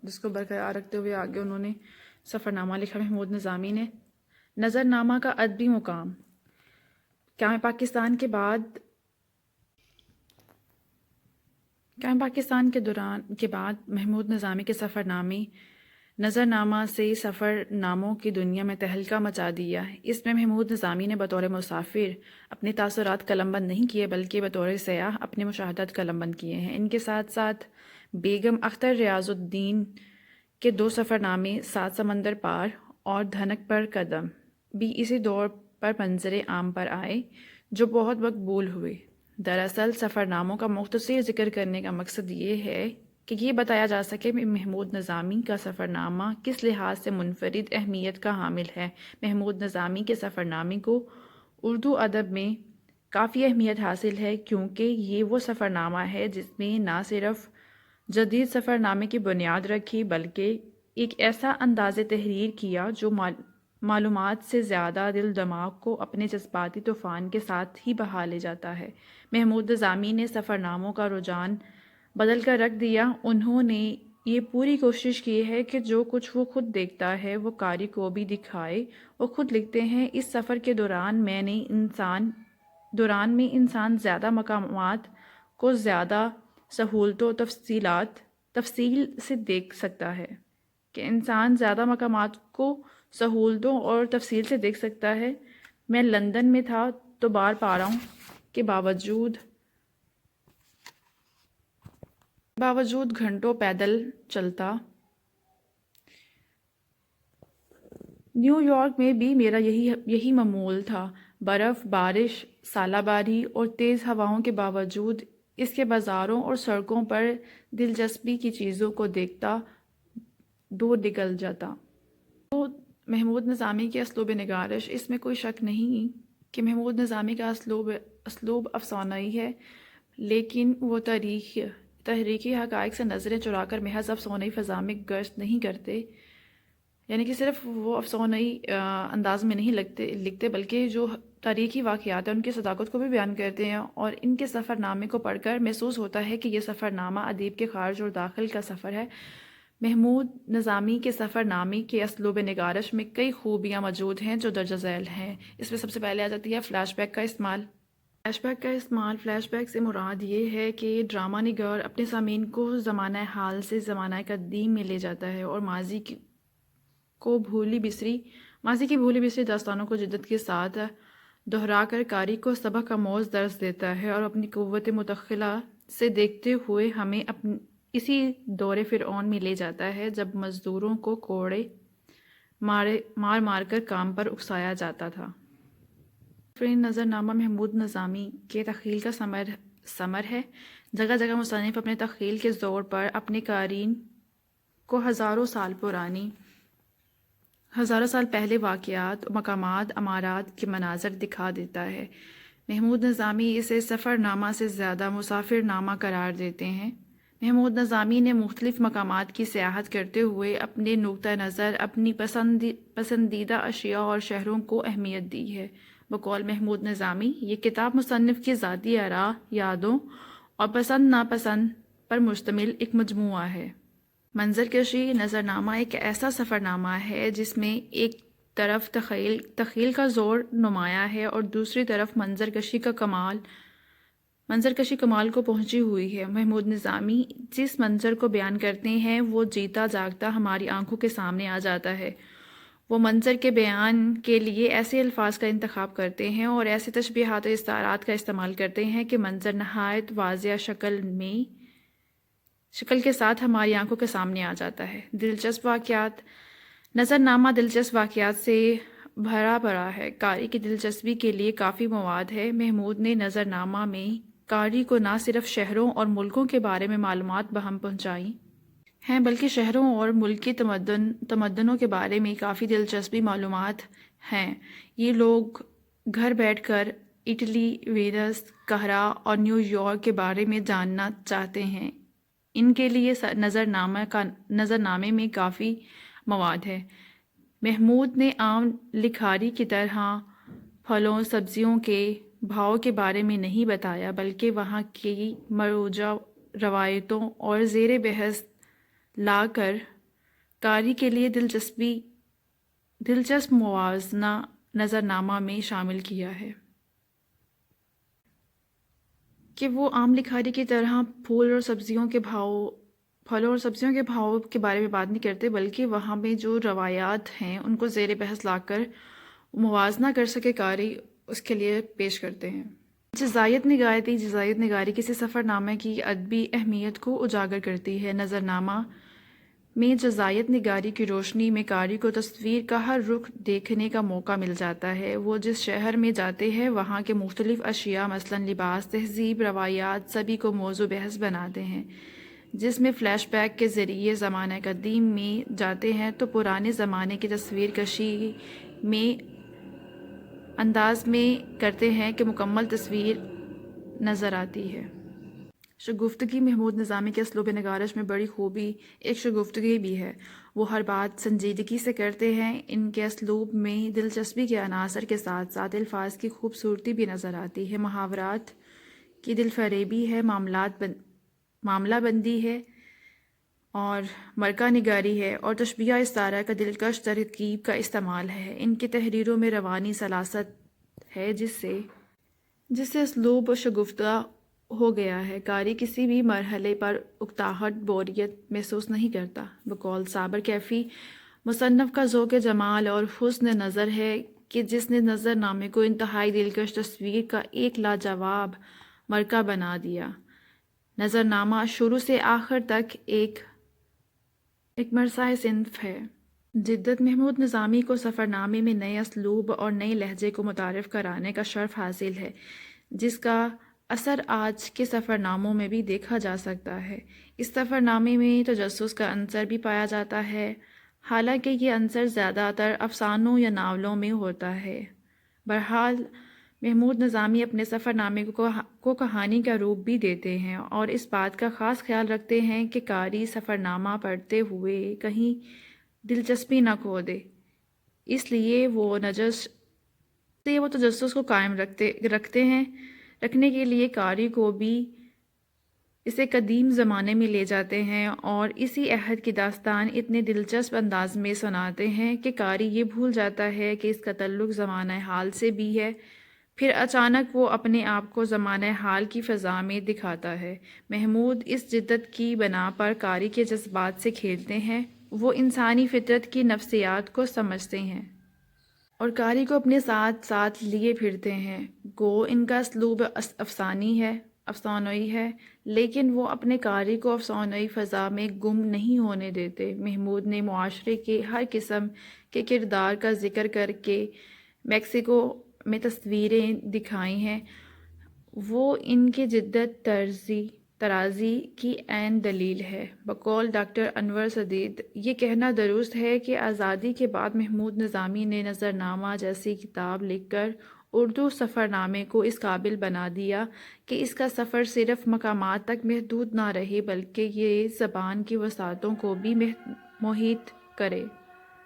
جس کو برقرار رکھتے ہوئے آگے انہوں نے سفر نامہ لکھا محمود نظامی نے۔ نظر نامہ کا ادبی مقام۔ قیام پاکستان کے بعد محمود نظامی کے سفر نامے نظر نامہ سے سفر ناموں کی دنیا میں تہلکہ مچا دیا۔ اس میں محمود نظامی نے بطور مسافر اپنے تاثرات قلم بند نہیں کیے بلکہ بطور سیاح اپنے مشاہدات قلم بند کیے ہیں۔ ان کے ساتھ ساتھ بیگم اختر ریاض الدین کے 2 سفر نامے سات سمندر پار اور دھنک پر قدم بھی اسی دور پر منظر عام پر آئے جو بہت مقبول ہوئے۔ دراصل سفر ناموں کا مختصر ذکر کرنے کا مقصد یہ ہے کہ یہ بتایا جا سکے کہ محمود نظامی کا سفر نامہ کس لحاظ سے منفرد اہمیت کا حامل ہے۔ محمود نظامی کے سفر نامے کو اردو ادب میں کافی اہمیت حاصل ہے کیونکہ یہ وہ سفر نامہ ہے جس میں نہ صرف جدید سفر نامے کی بنیاد رکھی بلکہ ایک ایسا انداز تحریر کیا جو معلومات سے زیادہ دل دماغ کو اپنے جذباتی طوفان کے ساتھ ہی بہا لے جاتا ہے۔ محمود نظامی نے سفر ناموں کا رجحان بدل کر رکھ دیا۔ انہوں نے یہ پوری کوشش کی ہے کہ جو کچھ وہ خود دیکھتا ہے وہ قاری کو بھی دکھائے۔ وہ خود لکھتے ہیں، اس سفر کے دوران میں انسان زیادہ مقامات کو زیادہ سہولتوں و تفصیل سے دیکھ سکتا ہے اور تفصیل سے دیکھ سکتا ہے۔ میں لندن میں تھا تو بار پاراؤں کے باوجود گھنٹوں پیدل چلتا۔ نیو یارک میں بھی میرا یہی معمول تھا۔ برف، بارش، سالہ باری اور تیز ہواؤں کے باوجود اس کے بازاروں اور سڑکوں پر دلچسپی کی چیزوں کو دیکھتا دور نکل جاتا۔ تو محمود نظامی کی اسلوب نگارش، اس میں کوئی شک نہیں کہ محمود نظامی کا اسلوب افسانوی ہے، لیکن وہ تحریکی حقائق سے نظریں چرا کر محض افسانوی فضا میں گشت نہیں کرتے، یعنی کہ صرف وہ افسانوی انداز میں نہیں لکھتے بلکہ جو تاریخی واقعات ہیں ان کی صداقت کو بھی بیان کرتے ہیں، اور ان کے سفر نامے کو پڑھ کر محسوس ہوتا ہے کہ یہ سفر نامہ ادیب کے خارج اور داخل کا سفر ہے۔ محمود نظامی کے سفر نامے کے اسلوب نگارش میں کئی خوبیاں موجود ہیں جو درجہ ذیل ہیں۔ اس میں سب سے پہلے آ جاتی ہے فلیش بیک کا استعمال۔ فلیش بیک سے مراد یہ ہے کہ ڈرامہ نگار اپنے سامعین کو زمانہ حال سے زمانہ قدیم میں لے جاتا ہے اور ماضی کی بھولی بسری داستانوں کو جدت کے ساتھ دہرا کر قاری کو سبق آموز درس دیتا ہے اور اپنی قوت متخلہ سے دیکھتے ہوئے ہمیں اسی دور فرعون میں لے جاتا ہے جب مزدوروں کو کوڑے مار کر کام پر اکسایا جاتا تھا۔ نظر نامہ محمود نظامی کے تخیل کا ثمر ہے۔ جگہ جگہ مصنف اپنے تخیل کے زور پر اپنے قارئین کو ہزاروں سال پرانی ہزاروں سال پہلے واقعات، مقامات، عمارات کے مناظر دکھا دیتا ہے۔ محمود نظامی اسے سفر نامہ سے زیادہ مسافر نامہ قرار دیتے ہیں۔ محمود نظامی نے مختلف مقامات کی سیاحت کرتے ہوئے اپنے نقطہ نظر، اپنی پسندیدہ اشیاء اور شہروں کو اہمیت دی ہے۔ بقول محمود نظامی، یہ کتاب مصنف کی ذاتی آراء، یادوں اور پسند ناپسند پر مشتمل ایک مجموعہ ہے۔ منظر کشی نظرنامہ ایک ایسا سفر نامہ ہے جس میں ایک طرف تخیل کا زور نمایاں ہے اور دوسری طرف منظر کشی کمال کو پہنچی ہوئی ہے۔ محمود نظامی جس منظر کو بیان کرتے ہیں وہ جیتا جاگتا ہماری آنکھوں کے سامنے آ جاتا ہے۔ وہ منظر کے بیان کے لیے ایسے الفاظ کا انتخاب کرتے ہیں اور ایسے تشبیہات و استعارات کا استعمال کرتے ہیں کہ منظر نہایت واضح شکل کے ساتھ ہماری آنکھوں کے سامنے آ جاتا ہے۔ دلچسپ واقعات نظرنامہ دلچسپ واقعات سے بھرا پڑا ہے۔ قاری کی دلچسپی کے لیے کافی مواد ہے۔ محمود نے نظرنامہ میں قاری کو نہ صرف شہروں اور ملکوں کے بارے میں معلومات بہم پہنچائی ہیں بلکہ شہروں اور ملکی تمدنوں کے بارے میں کافی دلچسپی معلومات ہیں۔ یہ لوگ گھر بیٹھ کر اٹلی، وینس، قاہرہ اور نیو یارک کے بارے میں جاننا چاہتے ہیں۔ ان کے لیے نظرنامے میں کافی مواد ہے۔ محمود نے عام لکھاری کی طرح پھلوں سبزیوں کے بھاؤ کے بارے میں نہیں بتایا بلکہ وہاں کی مروجہ روایتوں اور زیر بحث لا کر قاری کے لیے دلچسپ موازنہ نظرنامہ میں شامل کیا ہے کہ وہ عام لکھاری کی طرح پھلوں اور سبزیوں کے بھاؤ کے بارے میں بات نہیں کرتے بلکہ وہاں میں جو روایات ہیں ان کو زیر بحث لا کر موازنہ کر سکے قاری اس کے لیے پیش کرتے ہیں۔ جزائیت نگاری کسی سفر نامے کی ادبی اہمیت کو اجاگر کرتی ہے۔ نظرنامہ میں جزائیت نگاری کی روشنی میں قاری کو تصویر کا ہر رخ دیکھنے کا موقع مل جاتا ہے۔ وہ جس شہر میں جاتے ہیں وہاں کے مختلف اشیاء مثلاً لباس، تہذیب، روایات سبھی کو موضوع بحث بناتے ہیں۔ جس میں فلیش بیک کے ذریعے زمانہ قدیم میں جاتے ہیں تو پرانے زمانے کی تصویر کشی میں انداز میں کرتے ہیں کہ مکمل تصویر نظر آتی ہے۔ شگفتگی محمود نظامی کے اسلوب نگارش میں بڑی خوبی ایک شگفتگی بھی ہے۔ وہ ہر بات سنجیدگی سے کرتے ہیں۔ ان کے اسلوب میں دلچسپی کے عناصر کے ساتھ ساتھ الفاظ کی خوبصورتی بھی نظر آتی ہے، محاورات کی دل فریبی ہے، معاملہ بندی ہے اور مرکہ نگاری ہے اور تشبیہ استعارہ کا دلکش ترکیب کا استعمال ہے۔ ان کی تحریروں میں روانی سلاست ہے جس سے اسلوب شگفتہ ہو گیا ہے۔ قاری کسی بھی مرحلے پر اکتاہٹ، بوریت محسوس نہیں کرتا۔ بقول صابر کیفی، مصنف کا ذوق جمال اور حسن نظر ہے کہ جس نے نظر نامے کو انتہائی دلکش تصویر کا ایک لاجواب مرکہ بنا دیا۔ نظر نامہ شروع سے آخر تک ایک مرثاء صنف ہے۔ جدت محمود نظامی کو سفر نامے میں نئے اسلوب اور نئے لہجے کو متعارف کرانے کا شرف حاصل ہے جس کا اثر آج کے سفر ناموں میں بھی دیکھا جا سکتا ہے۔ اس سفر نامے میں تجسس کا عنصر بھی پایا جاتا ہے، حالانکہ یہ عنصر زیادہ تر افسانوں یا ناولوں میں ہوتا ہے۔ بہرحال محمود نظامی اپنے سفر نامے کو کہانی کا روپ بھی دیتے ہیں اور اس بات کا خاص خیال رکھتے ہیں کہ قاری سفر نامہ پڑھتے ہوئے کہیں دلچسپی نہ کھو دے۔ اس لیے وہ تجسس کو قائم رکھنے کے لیے قاری کو بھی اسے قدیم زمانے میں لے جاتے ہیں اور اسی عہد کی داستان اتنے دلچسپ انداز میں سناتے ہیں کہ قاری یہ بھول جاتا ہے کہ اس کا تعلق زمانہ حال سے بھی ہے۔ پھر اچانک وہ اپنے آپ کو زمانہ حال کی فضا میں دکھاتا ہے۔ محمود اس جدت کی بنا پر قاری کے جذبات سے کھیلتے ہیں۔ وہ انسانی فطرت کی نفسیات کو سمجھتے ہیں اور قاری کو اپنے ساتھ ساتھ لیے پھرتے ہیں۔ گو ان کا اسلوب افسانوی ہے لیکن وہ اپنے قاری کو افسانوی فضا میں گم نہیں ہونے دیتے۔ محمود نے معاشرے کے ہر قسم کے کردار کا ذکر کر کے میکسیکو میں تصویریں دکھائی ہیں۔ وہ ان کے جدت ترازی کی عین دلیل ہے۔ بقول ڈاکٹر انور سدید، یہ کہنا درست ہے کہ آزادی کے بعد محمود نظامی نے نظرنامہ جیسی کتاب لکھ کر اردو سفر نامے کو اس قابل بنا دیا کہ اس کا سفر صرف مقامات تک محدود نہ رہے بلکہ یہ زبان کی وسعتوں کو بھی محیط کرے۔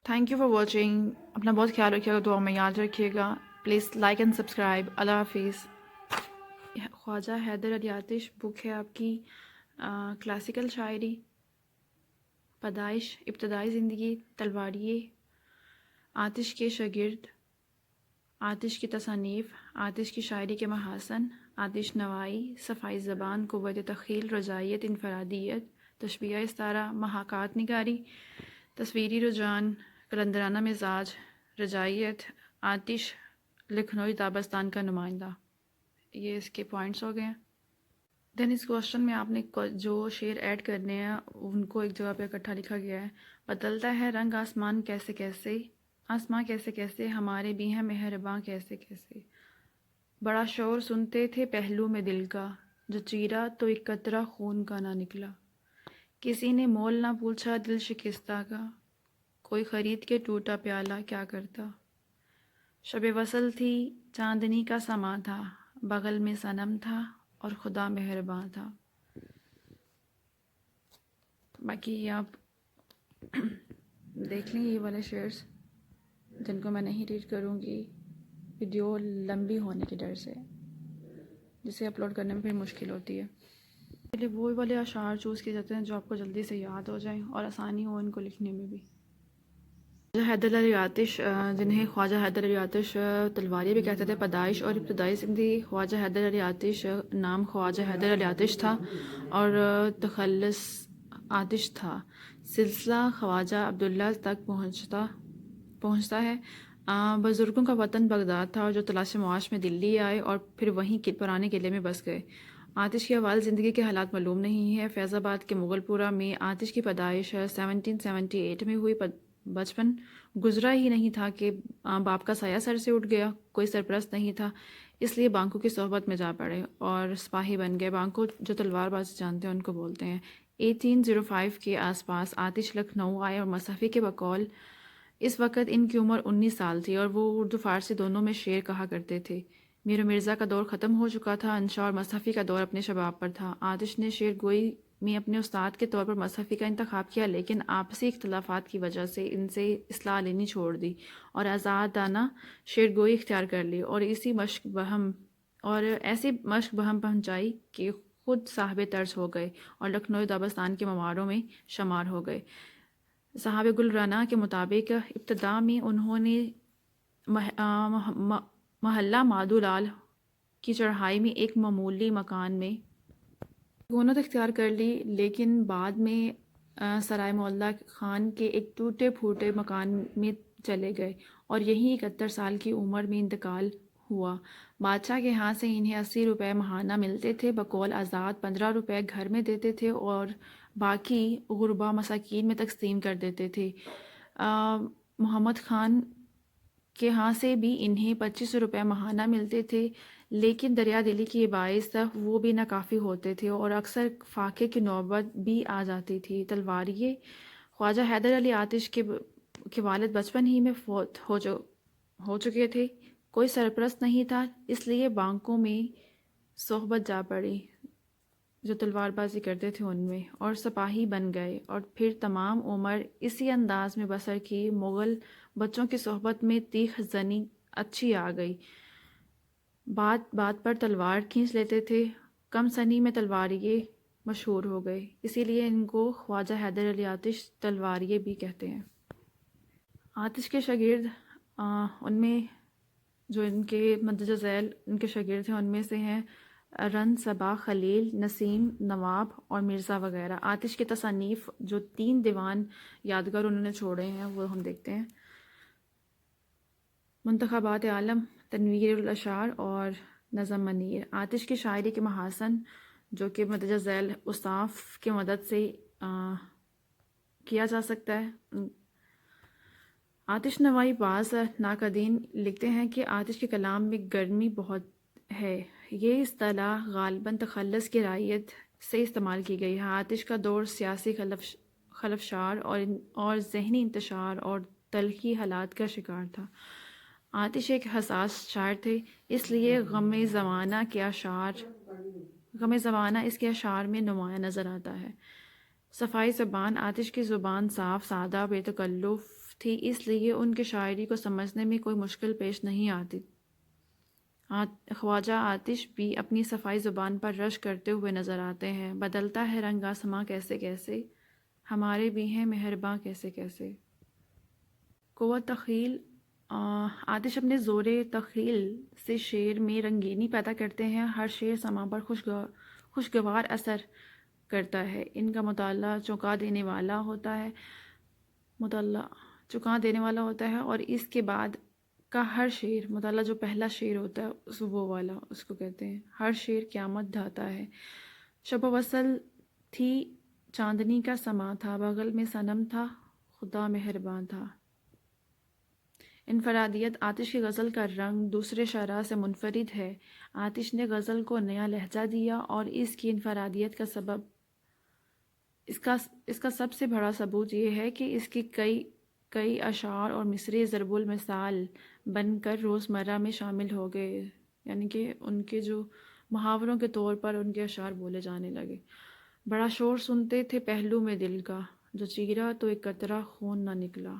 Thank you for watching. اپنا بہت خیال رکھیے گا، دعا میں یاد رکھیے گا۔ Please like and subscribe. اللہ حافظ۔ خواجہ حیدر علی آتش بک ہے آپ کی کلاسیکل شاعری، پیدائش، ابتدائی زندگی، تلواریے، آتش کے شاگرد، آتش کی تصانیف، آتش کی شاعری کے محاسن، آتش نوائی، صفائی زبان، قوت تخیل، رجائیت، انفرادیت، تشبیہ استعارہ، محاکات نگاری، تصویری رجحان، قلندرانہ مزاج، رجائیت، آتش لکھنوی تابستان کا نمائندہ۔ یہ اس کے پوائنٹس ہو گئے ہیں۔ دین اس کوشچن میں آپ نے جو شعر ایڈ کرنے ہیں ان کو ایک جگہ پہ اکٹھا لکھا گیا ہے۔ بدلتا ہے رنگ آسمان کیسے کیسے، آسماں کیسے کیسے، ہمارے بھی ہیں مہرباں کیسے کیسے، بڑا شور سنتے تھے پہلو میں دل کا، جو چیرا تو ایک قطرہ خون کا نہ نکلا، کسی نے مول نہ پوچھا دل شکستہ کا، کوئی خرید کے ٹوٹا پیالہ کیا کرتا، شب وصل تھی چاندنی کا سما تھا، بغل میں صنم تھا اور خدا مہرباں تھا۔ باقی آپ دیکھ لیں یہ والے شعرز جن کو میں نہیں ریڈ کروں گی ویڈیو لمبی ہونے کے ڈر سے، جسے اپلوڈ کرنے میں پھر مشکل ہوتی ہے۔ پہلے وہ والے اشعار چوز کیے جاتے ہیں جو آپ کو جلدی سے یاد ہو جائیں اور آسانی ہو ان کو لکھنے میں بھی۔ خواجہ حیدر علی آتش، جنہیں خواجہ حیدر علی آتش تلواری بھی کہتے تھے، پیدائش اور ابتدائی زندگی۔ خواجہ حیدر علی آتش نام خواجہ حیدر علی آتش تھا اور تخلص آتش تھا۔ سلسلہ خواجہ عبداللہ تک پہنچتا ہے۔ بزرگوں کا وطن بغداد تھا اور جو تلاش معاش میں دلی آئے اور پھر وہیں پرانے قلعے میں بس گئے۔ آتش کے والد زندگی کے حالات معلوم نہیں ہے۔ فیض آباد کے مغل پورہ میں آتش کی پیدائش 1778 میں ہوئی۔ بچپن گزرا ہی نہیں تھا کہ باپ کا سایہ سر سے اٹھ گیا۔ کوئی سرپرست نہیں تھا، اس لیے بانکو کی صحبت میں جا پڑے اور سپاہی بن گئے۔ بانکو جو تلوار بازی جانتے ہیں ان کو بولتے ہیں۔ 1805 کے آس پاس آتش لکھنؤ آئے اور مصحفی کے بقول اس وقت ان کی عمر 19 سال تھی اور وہ اردو فارسی دونوں میں شعر کہا کرتے تھے۔ میر و مرزا کا دور ختم ہو چکا تھا، انشا اور مصحفی کا دور اپنے شباب پر تھا۔ آتش نے شعر گوئی میں اپنے استاد کے طور پر مصحفی کا انتخاب کیا، لیکن آپسی اختلافات کی وجہ سے ان سے اصلاح لینی چھوڑ دی اور آزادانہ شعر گوئی اختیار کر لی اور ایسی مشق بہم پہنچائی کہ خود صاحب طرز ہو گئے اور لکھنؤ دابستان کے مماروں میں شمار ہو گئے۔ صاحب گل رنا کے مطابق ابتدا میں انہوں نے محلہ مادو لال کی چڑھائی میں ایک معمولی مکان میں سکونت اختیار کر لی، لیکن بعد میں سرائے معلہ خان کے ایک ٹوٹے پھوٹے مکان میں چلے گئے اور یہیں 71 سال کی عمر میں انتقال ہوا۔ بادشاہ کے ہاں سے انہیں 80 روپے ماہانہ ملتے تھے، بقول آزاد 15 روپے گھر میں دیتے تھے اور باقی غربا مساکین میں تقسیم کر دیتے تھے۔ محمد خان کے ہاں سے بھی انہیں 25 روپے ماہانہ ملتے تھے، لیکن دریا دلی کے باعث وہ بھی ناکافی ہوتے تھے اور اکثر فاقے کی نوبت بھی آ جاتی تھی۔ تلواریے خواجہ حیدر علی آتش کے والد بچپن ہی میں فوت ہو چکے تھے، کوئی سرپرست نہیں تھا، اس لیے بانکوں میں صحبت جا پڑی جو تلوار بازی کرتے تھے ان میں، اور سپاہی بن گئے اور پھر تمام عمر اسی انداز میں بسر کی۔ مغل بچوں کی صحبت میں تیغ زنی اچھی آ گئی، بات بات پر تلوار کھینچ لیتے تھے، کم سنی میں تلواریے مشہور ہو گئے، اسی لیے ان کو خواجہ حیدر علی آتش تلواریے بھی کہتے ہیں۔ آتش کے شاگرد ان میں جو ان کے مندرجہ ذیل ان کے شاگرد ہیں ان میں سے ہیں رن، صبا، خلیل، نسیم، نواب اور مرزا وغیرہ۔ آتش کی تصانیف جو 3 دیوان یادگار انہوں نے چھوڑے ہیں وہ ہم دیکھتے ہیں۔ منتخبات عالم، تنویر الاشعار اور نظم منیر۔ آتش کی شاعری کے محاسن جو کہ مندرجہ ذیل اوصاف کی مدد سے کیا جا سکتا ہے۔ آتش نوائی بعض ناقدین لکھتے ہیں کہ آتش کے کلام میں گرمی بہت ہے۔ یہ اصطلاح غالباً تخلص کی رعایت سے استعمال کی گئی ہے۔ آتش کا دور سیاسی خلفشار اور ذہنی انتشار اور تلخی حالات کا شکار تھا۔ آتش ایک حساس شاعر تھے، اس لیے غم زمانہ اس کے اشعار میں نمایاں نظر آتا ہے۔ صفائی زبان، آتش کی زبان صاف، سادہ، بے تکلف تھی، اس لیے ان کی شاعری کو سمجھنے میں کوئی مشکل پیش نہیں آتی۔ خواجہ آتش بھی اپنی صفائی زبان پر رشک کرتے ہوئے نظر آتے ہیں۔ بدلتا ہے رنگ آسماں کیسے کیسے، ہمارے بھی ہیں مہرباں کیسے کیسے۔ قوت تخیل، آتش اپنے زور تخیل سے شعر میں رنگینی پیدا کرتے ہیں۔ ہر شعر سماع پر خوشگوار اثر کرتا ہے۔ ان کا مطالعہ چونکا دینے والا ہوتا ہے اور اس کے بعد کا ہر شعر، مطالعہ جو پہلا شعر ہوتا ہے وہ والا اس کو کہتے ہیں، ہر شعر قیامت ڈھاتا ہے۔ شب و وصل تھی، چاندنی کا سماں تھا، بغل میں صنم تھا، خدا مہرباں تھا۔ انفرادیت، آتش کی غزل کا رنگ دوسرے شعراء سے منفرد ہے۔ آتش نے غزل کو نیا لہجہ دیا اور اس کی انفرادیت اس کا سب سے بڑا ثبوت یہ ہے کہ اس کی کئی اشعار اور مصرے ضرب المثال بن کر روزمرہ میں شامل ہو گئے، یعنی کہ ان کے جو محاوروں کے طور پر ان کے اشعار بولے جانے لگے۔ بڑا شور سنتے تھے پہلو میں دل کا، جو چیرا تو ایک قطرہ خون نہ نکلا۔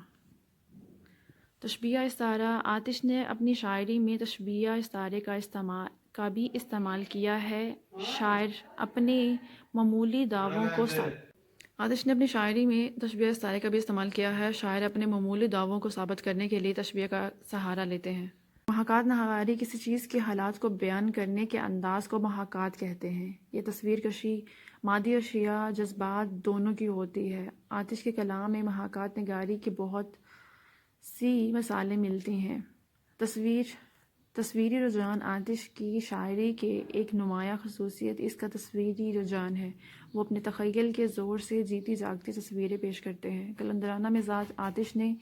تشبیہ استعارہ، آتش نے اپنی شاعری میں تشبیہ استعارے کا بھی استعمال کیا ہے۔ آتش نے اپنی شاعری میں تشبیہ استعارے کا بھی استعمال کیا ہے۔ شاعر اپنے معمولی دعووں کو ثابت کرنے کے لیے تشبیہ کا سہارا لیتے ہیں۔ محاکات نگاری، کسی چیز کے حالات کو بیان کرنے کے انداز کو محاکات کہتے ہیں۔ یہ تصویر کشی مادی اشیاء، جذبات دونوں کی ہوتی ہے۔ آتش کے کلام میں محاکات نگاری کی بہت سی مثالیں ملتی ہیں۔ تصویری رجحان، آتش کی شاعری کے ایک نمایاں خصوصیت اس کا تصویری رجحان ہے۔ وہ اپنے تخیل کے زور سے جیتی جاگتی تصویریں پیش کرتے ہیں۔ قلندرانہ مزاج، آتش نے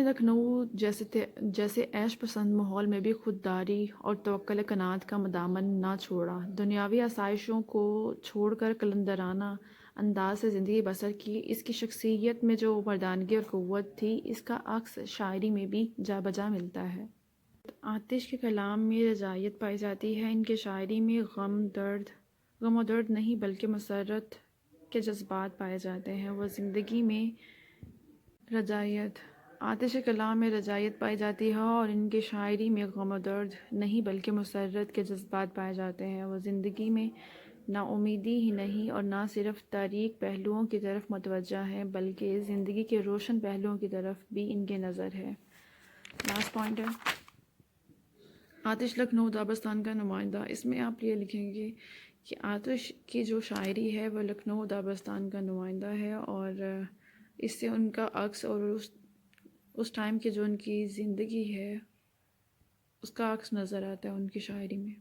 لکھنؤ جیسے عیش پسند ماحول میں بھی خودداری اور توکل قناعت کا دامن نہ چھوڑا۔ دنیاوی آسائشوں کو چھوڑ کر قلندرانہ انداز سے زندگی بسر کی۔ اس کی شخصیت میں جو مردانگی اور قوت تھی، اس کا عکس شاعری میں بھی جا بجا ملتا ہے۔ آتش کے کلام میں رجائیت پائی جاتی ہے۔ ان کی شاعری میں غم و درد نہیں بلکہ مسرت کے جذبات پائے جاتے ہیں۔ وہ زندگی میں آتش کے کلام میں رجائیت پائی جاتی ہے اور ان کی شاعری میں غم و درد نہیں بلکہ مسرت کے جذبات پائے جاتے ہیں۔ وہ زندگی میں نا امیدی ہی نہیں اور نہ صرف تاریک پہلوؤں کی طرف متوجہ ہیں بلکہ زندگی کے روشن پہلوؤں کی طرف بھی ان کی نظر ہے۔ لاسٹ پوائنٹ ہے آتش لکھنؤ دابستان کا نمائندہ۔ اس میں آپ یہ لکھیں گے کہ آتش کی جو شاعری ہے وہ لکھنؤ دابستان کا نمائندہ ہے، اور اس سے ان کا عکس اور اس ٹائم کی جو ان کی زندگی ہے اس کا عکس نظر آتا ہے ان کی شاعری میں۔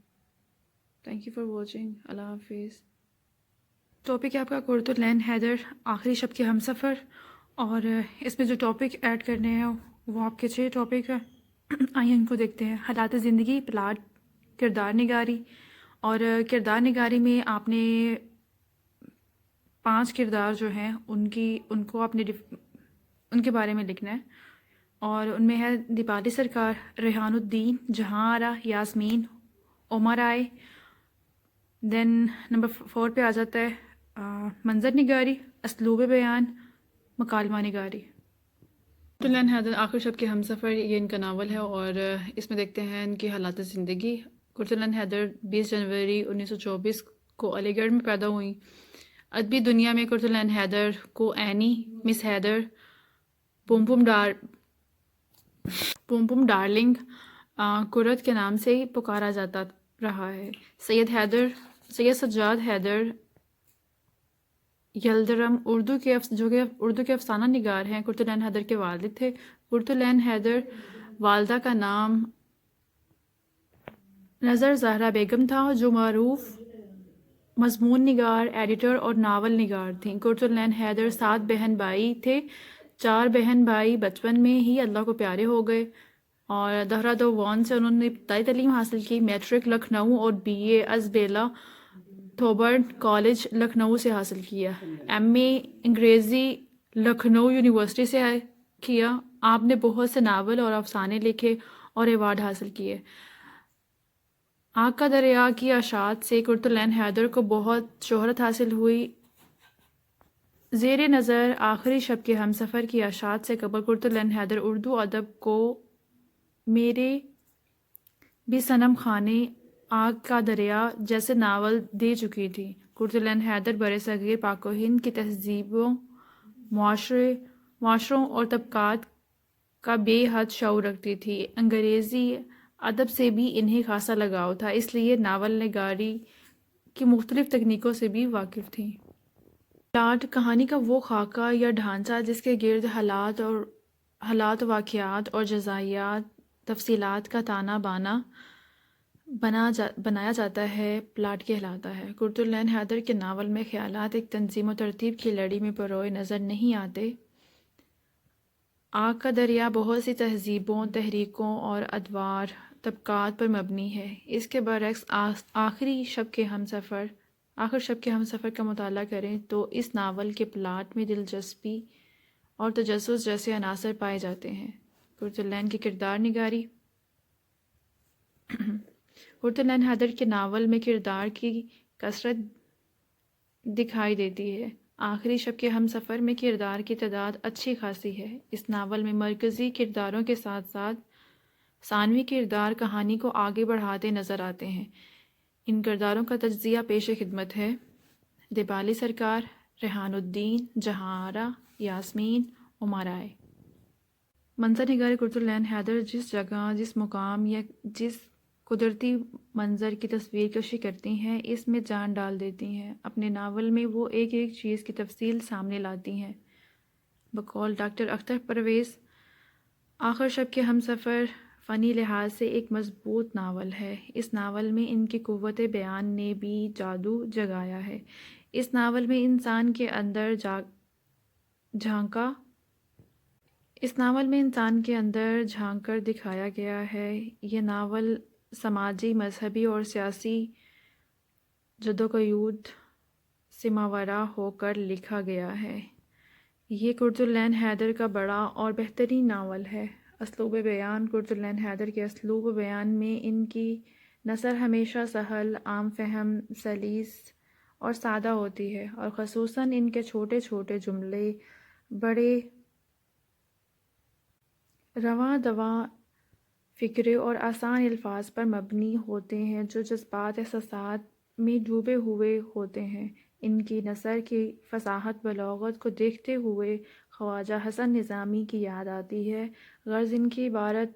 تھینک یو فار واچنگ، اللہ حافظ۔ ٹاپک ہے آپ کا قرۃ العین حیدر، آخری شب کے ہمسفر، اور اس میں جو ٹاپک ایڈ کرنے ہیں وہ آپ کے 6 ٹاپک ہیں۔ آئیے ان کو دیکھتے ہیں۔ حالات زندگی، پلاٹ، کردار نگاری، اور کردار نگاری میں آپ نے 5 کردار جو ہیں ان کو آپ نے ان کے بارے میں لکھنا ہے، اور ان میں ہے دیپالی سرکار، ریحان الدین، جہاں آرا، یاسمین، عمر آئے۔ دین نمبر 4 پہ آ جاتا ہے منظر نگاری، اسلوب بیان، مکالمہ نگاری۔ قرۃ العین حیدر، آخری شب کے ہمسفر، یہ ان کا ناول ہے، اور اس میں دیکھتے ہیں ان کی حالات زندگی۔ قرۃ العین حیدر 20 جنوری 1924 کو علی گڑھ میں پیدا ہوئیں۔ ادبی دنیا میں قرۃ العین حیدر کو اینی، مس حیدر، پوم پوم ڈارلنگ، قرۃ کے نام سے ہی پکارا جاتا رہا ہے۔ سید سجاد حیدر یلدرم، جو کہ اردو کے افسانہ نگار ہیں، قرۃ العین حیدر کے والد تھے۔ قرۃ العین حیدر والدہ کا نام نظر زہرا بیگم تھا، جو معروف مضمون نگار، ایڈیٹر اور ناول نگار تھیں۔ قرۃ العین حیدر 7 بہن بھائی تھے۔ 4 بہن بھائی بچپن میں ہی اللہ کو پیارے ہو گئے، اور دہرادوان سے انہوں نے ابتدائی تعلیم حاصل کی۔ میٹرک لکھنؤ اور BA از بیلا تھوبرن کالج لکھنؤ سے حاصل کیا. ایم اے انگریزی لکھنؤ یونیورسٹی سے کیا. آپ نے بہت سے ناول اور افسانے لکھے اور ایوارڈ حاصل کیے. آگ کا دریا کی اشاعت سے قرۃ حیدر کو بہت شہرت حاصل ہوئی. زیر نظر آخری شب کے ہمسفر کی اشاعت سے قبل قرۃ حیدر اردو ادب کو میرے بھی صنم خانے، آگ کا دریا جیسے ناول دے چکی تھی. قرۃ حیدر برصغیر پاک و ہند کی تہذیبوں، معاشروں اور طبقات کا بے حد شعور رکھتی تھی. انگریزی ادب سے بھی انہیں خاصا لگاؤ تھا، اس لیے ناول نگاری کی مختلف تکنیکوں سے بھی واقف تھیں. پلاٹ کہانی کا وہ خاکہ یا ڈھانچہ جس کے گرد حالات، واقعات اور جزئیات تفصیلات کا تانا بانا بنایا جاتا ہے، پلاٹ کہلاتا ہے. قرۃ حیدر کے ناول میں خیالات ایک تنظیم و ترتیب کی لڑی میں پروئے نظر نہیں آتے. آگ کا دریا بہت سی تہذیبوں، تحریکوں اور ادوار طبقات پر مبنی ہے. اس کے برعکس آخر شب کے ہمسفر کا مطالعہ کریں تو اس ناول کے پلاٹ میں دلچسپی اور تجسس جیسے عناصر پائے جاتے ہیں. قرۃ کی کردار نگاری. قرۃ حیدر کے ناول میں کردار کی کثرت دکھائی دیتی ہے. آخری شب کے ہمسفر میں کردار کی تعداد اچھی خاصی ہے. اس ناول میں مرکزی کرداروں کے ساتھ ساتھ ثانوی کردار کہانی کو آگے بڑھاتے نظر آتے ہیں. ان کرداروں کا تجزیہ پیش خدمت ہے. دیبالی سرکار، ریحان الدین، جہاں آرا، یاسمین، عمرائے. منظر نگاری. قرۃ حیدر جس جگہ، جس مقام یا جس قدرتی منظر کی تصویر کشی کرتی ہیں، اس میں جان ڈال دیتی ہیں. اپنے ناول میں وہ ایک ایک چیز کی تفصیل سامنے لاتی ہیں. بقول ڈاکٹر اختر پرویز، آخر شب کے ہمسفر فنی لحاظ سے ایک مضبوط ناول ہے. اس ناول میں ان کی قوت بیان نے بھی جادو جگایا ہے. اس ناول میں انسان کے اندر جھانک کر دکھایا گیا ہے. یہ ناول سماجی، مذہبی اور سیاسی جدوجہد سے ماورا ہو کر لکھا گیا ہے. یہ قرۃ حیدر کا بڑا اور بہترین ناول ہے. اسلوب بیان. قرۃ حیدر کے اسلوب بیان میں ان کی نثر ہمیشہ سہل، عام فہم، سلیس اور سادہ ہوتی ہے، اور خصوصاً ان کے چھوٹے چھوٹے جملے بڑے رواں دواں فکرے اور آسان الفاظ پر مبنی ہوتے ہیں جو جذبات، احساسات میں ڈوبے ہوئے ہوتے ہیں. ان کی نثر کی فصاحت، بلاغت کو دیکھتے ہوئے خواجہ حسن نظامی کی یاد آتی ہے. غرض ان کی عبارت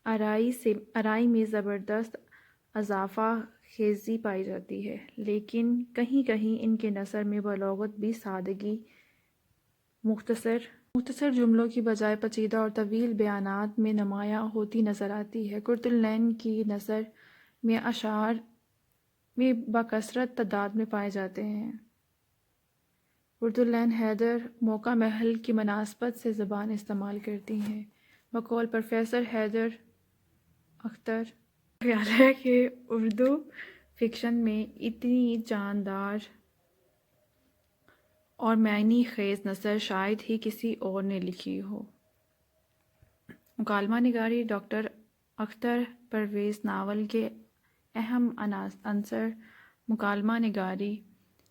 آرائی میں زبردست اضافہ خیزی پائی جاتی ہے، لیکن کہیں کہیں ان کے نثر میں بلاغت بھی سادگی، مختصر جملوں کی بجائے پیچیدہ اور طویل بیانات میں نمایاں ہوتی نظر آتی ہے. قرۃ کی نثر میں اشعار میں بکثرت تعداد میں پائے جاتے ہیں. قرۃ حیدر موقع محل کی مناسبت سے زبان استعمال کرتی ہیں. بقول پروفیسر حیدر اختر، خیال ہے کہ اردو فکشن میں اتنی جاندار اور معنی خیز نثر شاید ہی کسی اور نے لکھی ہو. مکالمہ نگاری. ڈاکٹر اختر پرویز ناول کے اہم عنصر مکالمہ نگاری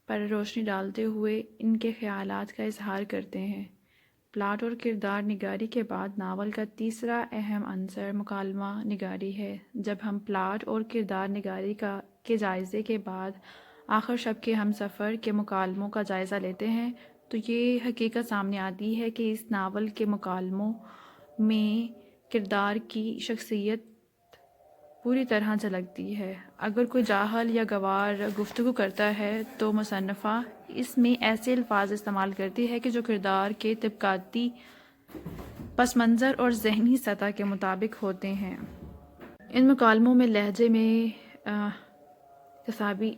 پر روشنی ڈالتے ہوئے ان کے خیالات کا اظہار کرتے ہیں. پلاٹ اور کردار نگاری کے بعد ناول کا تیسرا اہم عنصر مکالمہ نگاری ہے. جب ہم پلاٹ اور کردار نگاری کے جائزے کے بعد آخر شب کے ہمسفر کے مکالموں کا جائزہ لیتے ہیں تو یہ حقیقت سامنے آتی ہے کہ اس ناول کے مکالموں میں کردار کی شخصیت پوری طرح جھلکتی ہے. اگر کوئی جاہل یا گنوار گفتگو کرتا ہے تو مصنفہ اس میں ایسے الفاظ استعمال کرتی ہے کہ جو کردار کے طبقاتی پس منظر اور ذہنی سطح کے مطابق ہوتے ہیں. ان مکالموں میں لہجے میں تصابی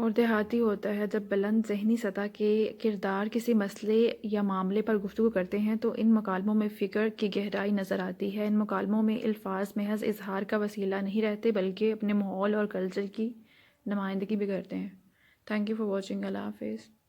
اور دیہاتی ہوتا ہے۔ جب بلند ذہنی سطح کے کردار کسی مسئلے یا معاملے پر گفتگو کرتے ہیں تو ان مکالموں میں فکر کی گہرائی نظر آتی ہے۔ ان مکالموں میں الفاظ محض اظہار کا وسیلہ نہیں رہتے بلکہ اپنے ماحول اور کلچر کی نمائندگی بھی کرتے ہیں۔ Thank you for watching. اللہ حافظ۔